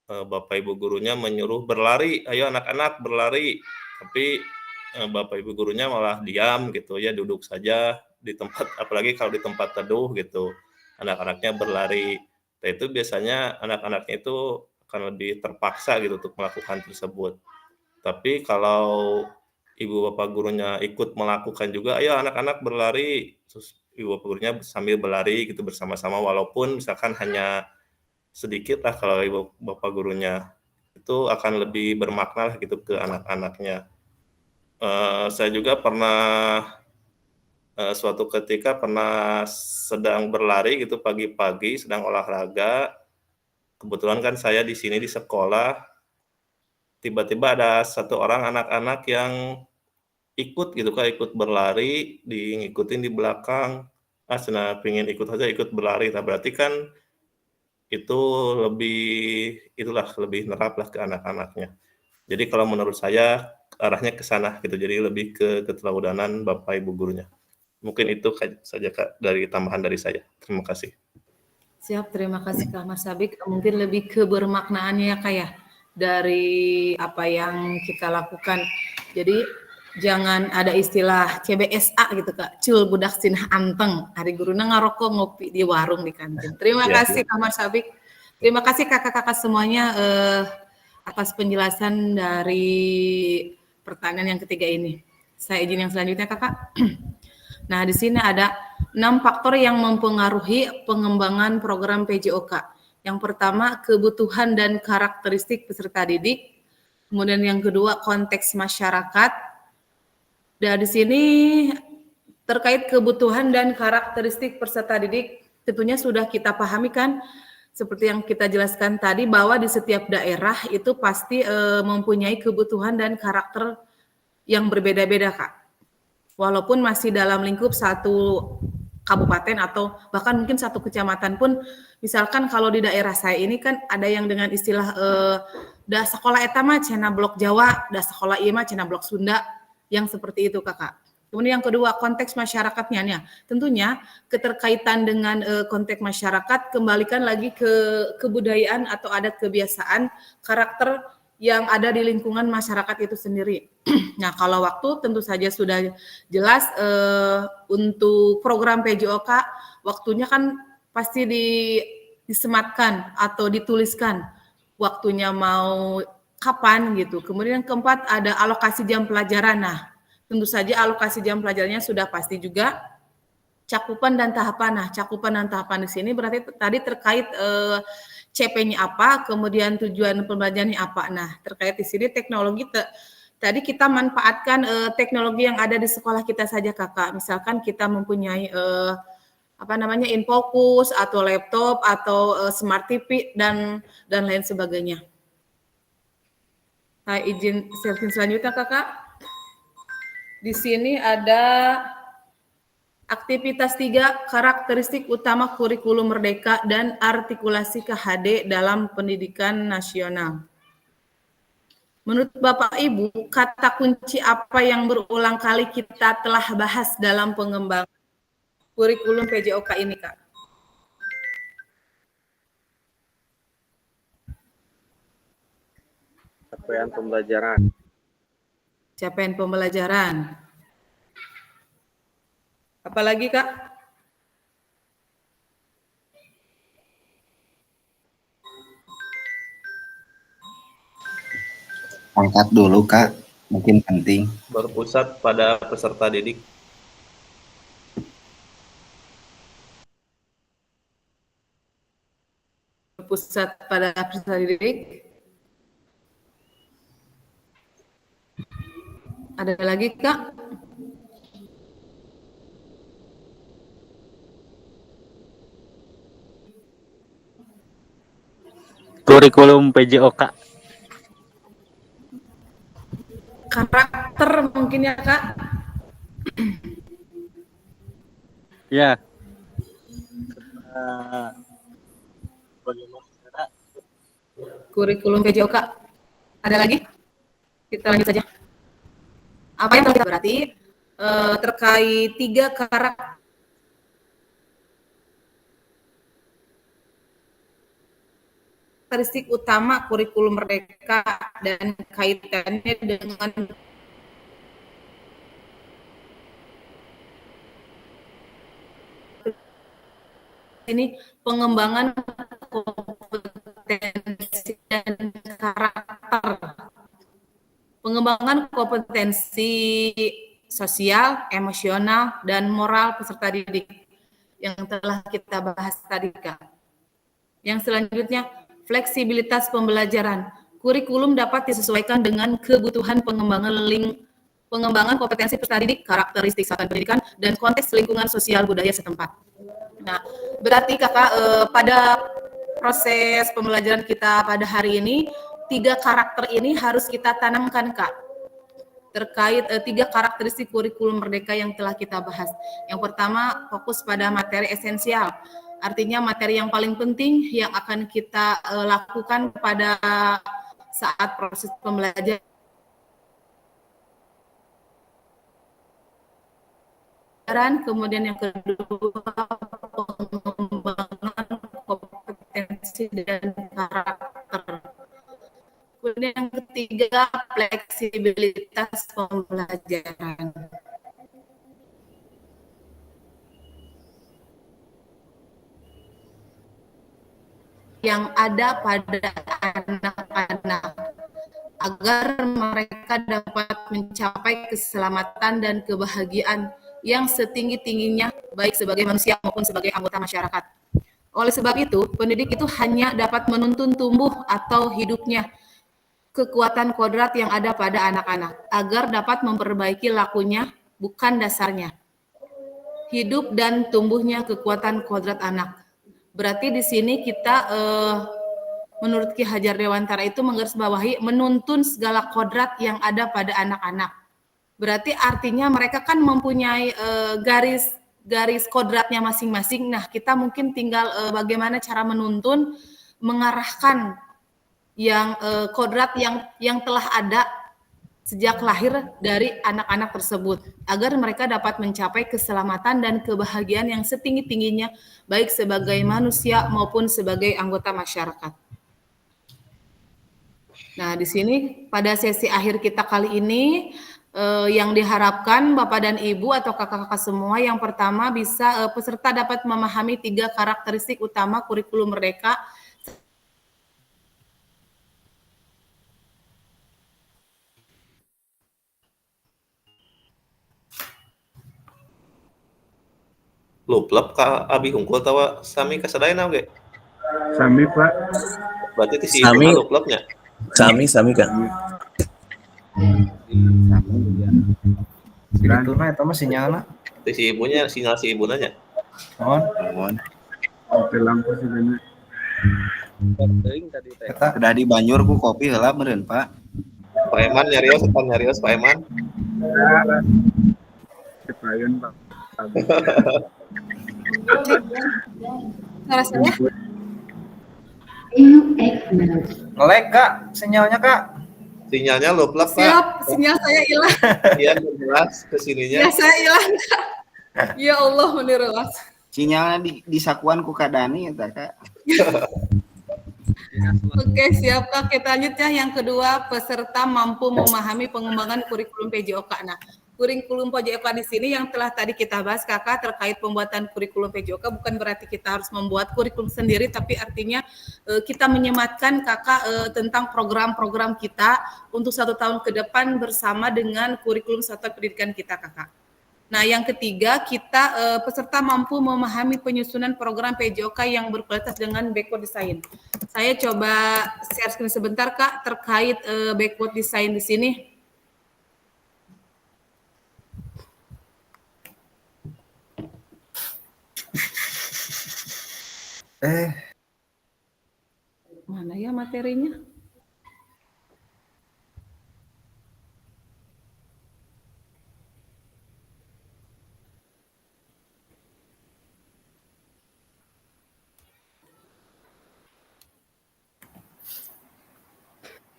bapak ibu gurunya menyuruh berlari, ayo anak-anak berlari, tapi bapak ibu gurunya malah diam gitu ya, duduk saja di tempat, apalagi kalau di tempat teduh gitu, anak-anaknya berlari. Nah itu biasanya anak-anaknya itu akan lebih terpaksa gitu untuk melakukan tersebut. Tapi kalau ibu bapak gurunya ikut melakukan juga, ayo anak-anak berlari, terus ibu bapak gurunya sambil berlari gitu bersama-sama, walaupun misalkan hanya sedikit lah kalau ibu bapak gurunya, itu akan lebih bermakna lah gitu ke anak-anaknya. Saya juga pernah suatu ketika pernah sedang berlari gitu pagi-pagi, sedang olahraga. Kebetulan kan saya di sini di sekolah, tiba-tiba ada satu orang anak-anak yang ikut gitu Kak, ikut berlari, ngikutin di belakang. Cenah pengen ikut aja, ikut berlari. Nah, berarti kan itu lebih nerap lah ke anak-anaknya. Jadi kalau menurut saya arahnya ke sana gitu. Jadi lebih ke keteladanan bapak ibu gurunya. Mungkin itu saja Kak dari tambahan dari saya. Terima kasih. Siap, terima kasih Kak Mas Sabik. Mungkin lebih ke bermaknaannya ya Kak ya, dari apa yang kita lakukan. Jadi jangan ada istilah CBSA gitu Kak, cul budak sinah anteng, hari guruna ngarokok ngopi di warung di kantin. Terima kasih Kak Mas Sabik. Terima kasih kakak-kakak semuanya atas penjelasan dari pertanyaan yang ketiga ini. Saya izin yang selanjutnya Kakak. Nah, di sini ada 6 faktor yang mempengaruhi pengembangan program PJOK. Yang pertama, kebutuhan dan karakteristik peserta didik. Kemudian yang kedua, konteks masyarakat. Dan di sini terkait kebutuhan dan karakteristik peserta didik, tentunya sudah kita pahami kan, seperti yang kita jelaskan tadi, bahwa di setiap daerah itu pasti mempunyai kebutuhan dan karakter yang berbeda-beda Kak. Walaupun masih dalam lingkup satu kabupaten atau bahkan mungkin satu kecamatan pun, misalkan kalau di daerah saya ini kan ada yang dengan istilah da sekolah eta mah cenah blok Jawa, da sekolah ieu mah cenah blok Sunda, yang seperti itu Kakak. Kemudian yang kedua, konteks masyarakatnya. Nah, tentunya keterkaitan dengan konteks masyarakat, kembalikan lagi ke kebudayaan atau adat kebiasaan, karakter yang ada di lingkungan masyarakat itu sendiri. Nah, kalau waktu tentu saja sudah jelas untuk program PJOK, waktunya kan pasti disematkan atau dituliskan waktunya mau kapan gitu. Kemudian yang keempat ada alokasi jam pelajaran. Nah, tentu saja alokasi jam pelajarannya sudah pasti juga. Cakupan dan tahapan. Nah, cakupan dan tahapan di sini berarti tadi terkait CP-nya apa, kemudian tujuan pembelajarannya apa. Nah, terkait di sini teknologi tadi kita manfaatkan teknologi yang ada di sekolah kita saja, Kakak. Misalkan kita mempunyai Infocus atau laptop atau smart TV dan lain sebagainya. Nah, izin sharing selanjutnya, Kakak. Di sini ada aktivitas 3, karakteristik utama kurikulum merdeka dan artikulasi KHD dalam pendidikan nasional. Menurut Bapak Ibu, kata kunci apa yang berulang kali kita telah bahas dalam pengembangan kurikulum PJOK ini, Kak? Capaian pembelajaran. Capaian pembelajaran. Apalagi, Kak? Angkat dulu, Kak. Mungkin penting. Berpusat pada peserta didik. Berpusat pada peserta didik. Ada lagi, Kak? Kurikulum PJOK. Karakter mungkin ya, Kak? Ya. Bagaimana cara Kurikulum PJOK. Ada lagi? Kita lanjut saja. Apa yang terlihat berarti terkait 3 karakteristik utama kurikulum merdeka dan kaitannya dengan ini pengembangan kompetensi dan karakter. Pengembangan kompetensi sosial, emosional, dan moral peserta didik yang telah kita bahas tadi, Kak. Yang selanjutnya, fleksibilitas pembelajaran. Kurikulum dapat disesuaikan dengan kebutuhan pengembangan kompetensi peserta didik, karakteristik satuan pendidikan, dan konteks lingkungan sosial budaya setempat. Nah, berarti Kakak pada proses pembelajaran kita pada hari ini, 3 karakter ini harus kita tanamkan, Kak. Terkait 3 karakteristik kurikulum merdeka yang telah kita bahas. Yang pertama, fokus pada materi esensial. Artinya materi yang paling penting yang akan kita lakukan pada saat proses pembelajaran. Kemudian yang kedua, pengembangan kompetensi dan karakter. Kemudian yang ketiga, fleksibilitas pembelajaran. Yang ada pada anak-anak agar mereka dapat mencapai keselamatan dan kebahagiaan yang setinggi-tingginya baik sebagai manusia maupun sebagai anggota masyarakat. Oleh sebab itu, pendidik itu hanya dapat menuntun tumbuh atau hidupnya kekuatan kodrat yang ada pada anak-anak agar dapat memperbaiki lakunya, bukan dasarnya. Hidup dan tumbuhnya kekuatan kodrat anak. Berarti di sini kita menurut Ki Hajar Dewantara itu menggarisbawahi menuntun segala kodrat yang ada pada anak-anak. Berarti artinya mereka kan mempunyai garis kodratnya masing-masing. Nah, kita mungkin tinggal bagaimana cara menuntun, mengarahkan yang kodrat yang telah ada sejak lahir dari anak-anak tersebut agar mereka dapat mencapai keselamatan dan kebahagiaan yang setinggi-tingginya baik sebagai manusia maupun sebagai anggota masyarakat. Nah, di sini pada sesi akhir kita kali ini yang diharapkan Bapak dan Ibu atau kakak-kakak semua yang pertama bisa peserta dapat memahami 3 karakteristik utama kurikulum Merdeka. Luplep ka abi hungkul tawa sami kasadayana oge. Sami Pak. Berarti ti si Sami. ibu luplepnya. Sami Kak. Gitu nah eta mah sinyalna. Ti si ibunya sinyal si ibuna nya. Mohon. Oke lampu sebenarnya. Eta Udah di Banjur ku kopi heula meureun, Pak. Pak Eman nyarios Pak Eman. Kepayon Pak. Suara saya? nge-lag Kak, sinyalnya Kak. Sinyalnya luplep Kak. Siap, sinyal saya hilang. Iya jelas kesininya. Ya saya hilang. Ya Allah, menirwas. Sinyalnya di sakuan ku Kadani eta, Kak. Oke, siap Kak. Kita lanjut ya. Yang kedua, peserta mampu memahami pengembangan kurikulum PJOK. Nah, kurikulum PJOK di sini yang telah tadi kita bahas Kakak terkait pembuatan kurikulum PJOK bukan berarti kita harus membuat kurikulum sendiri, tapi artinya kita menyematkan Kakak tentang program-program kita untuk 1 tahun ke depan bersama dengan kurikulum satuan pendidikan kita Kakak. Nah, yang ketiga, kita peserta mampu memahami penyusunan program PJOK yang berkualitas dengan backward design. Saya coba share screen sebentar Kak terkait backward design di sini. Mana ya materinya?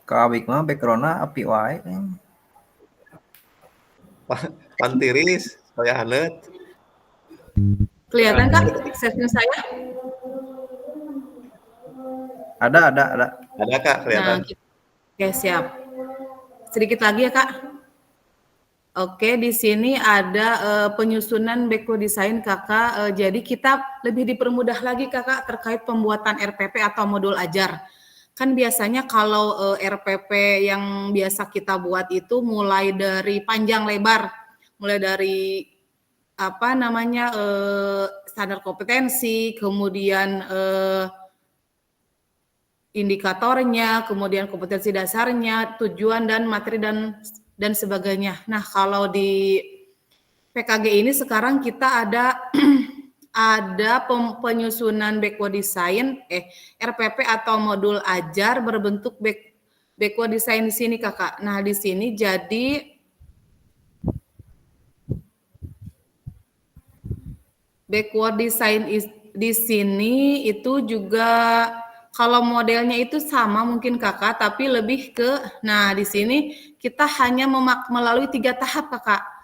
Kak Abik mah backgroundna api wae. Pantiris supaya hanet. Kelihatan Kak sesnya saya? Ada. Ada Kak kelihatan. Nah, oke siap. Sedikit lagi ya Kak. Oke, di sini ada penyusunan backward design Kakak. Jadi kita lebih dipermudah lagi Kakak terkait pembuatan RPP atau modul ajar. Kan biasanya kalau RPP yang biasa kita buat itu mulai dari panjang lebar, mulai dari apa namanya standar kompetensi, kemudian indikatornya, kemudian kompetensi dasarnya, tujuan dan materi dan sebagainya. Nah, kalau di PKG ini sekarang kita ada ada penyusunan backward design RPP atau modul ajar berbentuk backward design di sini Kakak. Nah, di sini jadi backward design di sini itu juga kalau modelnya itu sama mungkin Kakak, tapi lebih ke, nah di sini kita hanya melalui 3 tahap Kakak.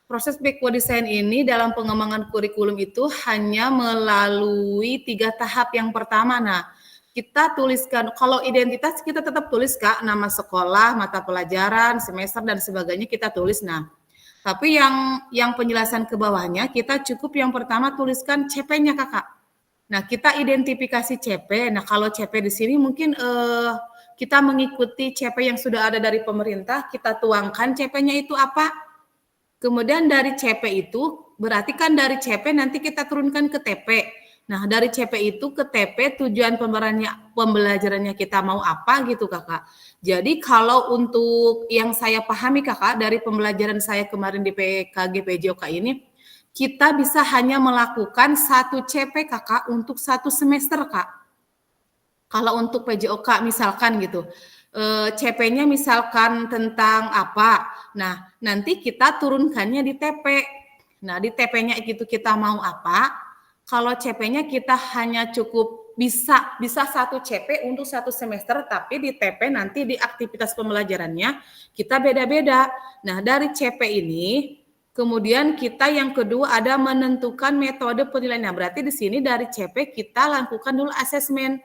Proses backward design ini dalam pengembangan kurikulum itu hanya melalui 3 tahap. Yang pertama, nah kita tuliskan, kalau identitas kita tetap tulis Kak, nama sekolah, mata pelajaran, semester dan sebagainya kita tulis. Nah, tapi yang penjelasan ke bawahnya kita cukup yang pertama tuliskan CP-nya Kakak. Nah, kita identifikasi CP. Nah, kalau CP di sini mungkin kita mengikuti CP yang sudah ada dari pemerintah, kita tuangkan CP-nya itu apa? Kemudian dari CP itu, berarti kan dari CP nanti kita turunkan ke TP. Nah, dari CP itu ke TP tujuan pembelajarannya kita mau apa gitu Kakak. Jadi kalau untuk yang saya pahami Kakak dari pembelajaran saya kemarin di PKG PJOK ini, kita bisa hanya melakukan 1 CP Kakak untuk 1 semester Kak. Kalau untuk PJOK misalkan gitu. CP-nya misalkan tentang apa. Nah, nanti kita turunkannya di TP. Nah, di TP-nya itu kita mau apa. Kalau CP-nya kita hanya cukup bisa 1 CP untuk 1 semester, tapi di TP nanti di aktivitas pembelajarannya kita beda-beda. Nah, dari CP ini kemudian kita yang kedua ada menentukan metode penilaian. Nah, berarti di sini dari CP kita lakukan dulu asesmen.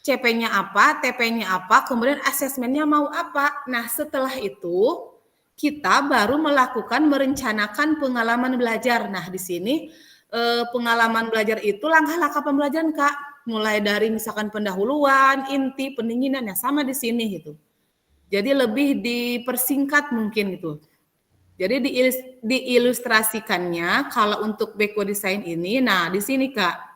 CP-nya apa, TP-nya apa, kemudian asesmennya mau apa. Nah, setelah itu kita baru melakukan merencanakan pengalaman belajar. Nah, di sini pengalaman belajar itu langkah-langkah pembelajaran, Kak. Mulai dari misalkan pendahuluan, inti, pendinginan, ya sama di sini gitu. Jadi lebih dipersingkat mungkin gitu. Jadi diilustrasikannya kalau untuk Beko Desain ini, nah di sini Kak.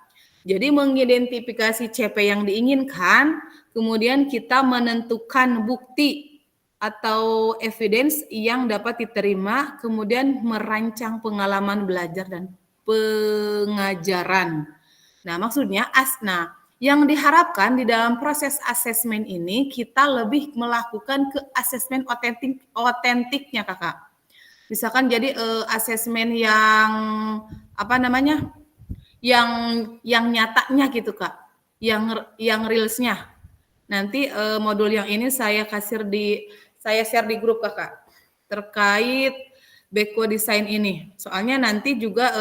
Jadi mengidentifikasi CP yang diinginkan, kemudian kita menentukan bukti atau evidence yang dapat diterima, kemudian merancang pengalaman belajar dan pengajaran. Nah, maksudnya yang diharapkan di dalam proses asesmen ini kita lebih melakukan ke asesmen otentiknya, Kakak. Misalkan jadi asesmen yang apa namanya? Yang nyatanya gitu, Kak. Yang reelsnya. Nanti modul yang ini saya share di grup, Kakak. Terkait Beko Desain ini. Soalnya nanti juga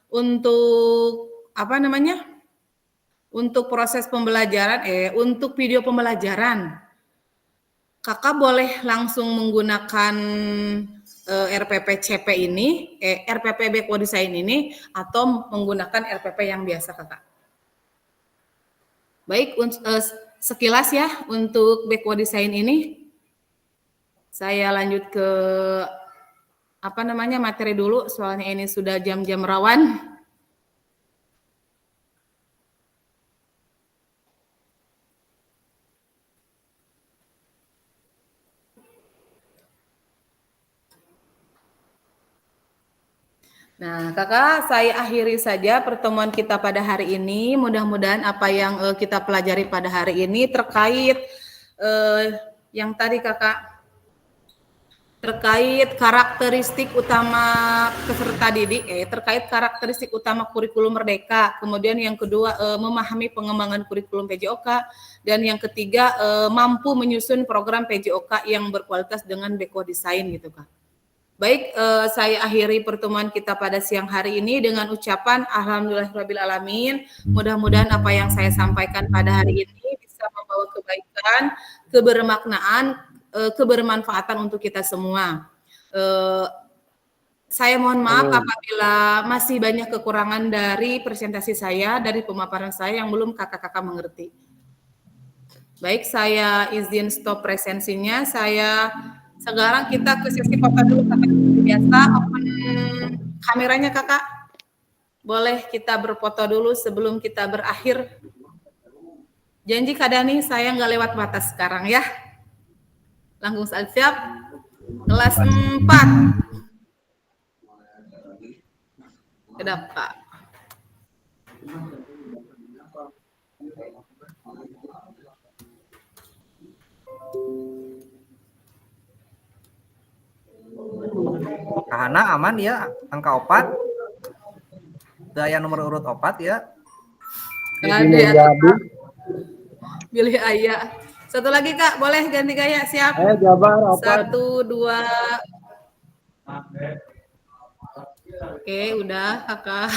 untuk apa namanya? Untuk proses pembelajaran, untuk video pembelajaran, Kakak boleh langsung menggunakan RPP CP ini, RPP Beko Desain ini, atau menggunakan RPP yang biasa, Kakak. Baik, sekilas ya untuk Beko Desain ini. Saya lanjut ke apa namanya materi dulu, soalnya ini sudah jam-jam rawan. Nah, Kakak, saya akhiri saja pertemuan kita pada hari ini. Mudah-mudahan apa yang kita pelajari pada hari ini terkait yang tadi Kakak, terkait karakteristik utama peserta didik, terkait karakteristik utama kurikulum Merdeka. Kemudian yang kedua, memahami pengembangan kurikulum PJOK. Dan yang ketiga, mampu menyusun program PJOK yang berkualitas dengan Beko Desain gitu, Kak. Baik, saya akhiri pertemuan kita pada siang hari ini dengan ucapan Alhamdulillahirabbil alamin. Mudah-mudahan apa yang saya sampaikan pada hari ini bisa membawa kebaikan, kebermaknaan, kebermanfaatan untuk kita semua. Saya mohon maaf apabila masih banyak kekurangan dari presentasi saya, dari pemaparan saya yang belum kakak-kakak mengerti. Baik, saya izin stop presensinya. Sekarang kita ke sesi foto dulu, Kakak. Biasa open kameranya, Kakak. Boleh kita berfoto dulu sebelum kita berakhir. Janji Kak Dani, saya nggak lewat batas sekarang ya. Langsung siap. Kelas 4. Kedap, Kak. Kahana aman ya, angka 4. Daya nomor urut 4 ya. Pilih ayah. Satu lagi Kak, boleh ganti gaya, siap. Jabar 1, 2. Oke, udah Kakak.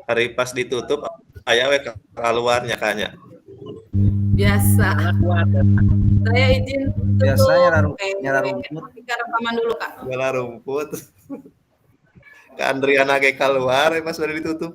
Hari pas ditutup aya we keluarnya kayaknya. Biasa. Saya izin tutup. Biasanya nyala rumput. Kita rekaman dulu Kak. Nyala rumput. Ke Andriana ge keluar pas udah ditutup.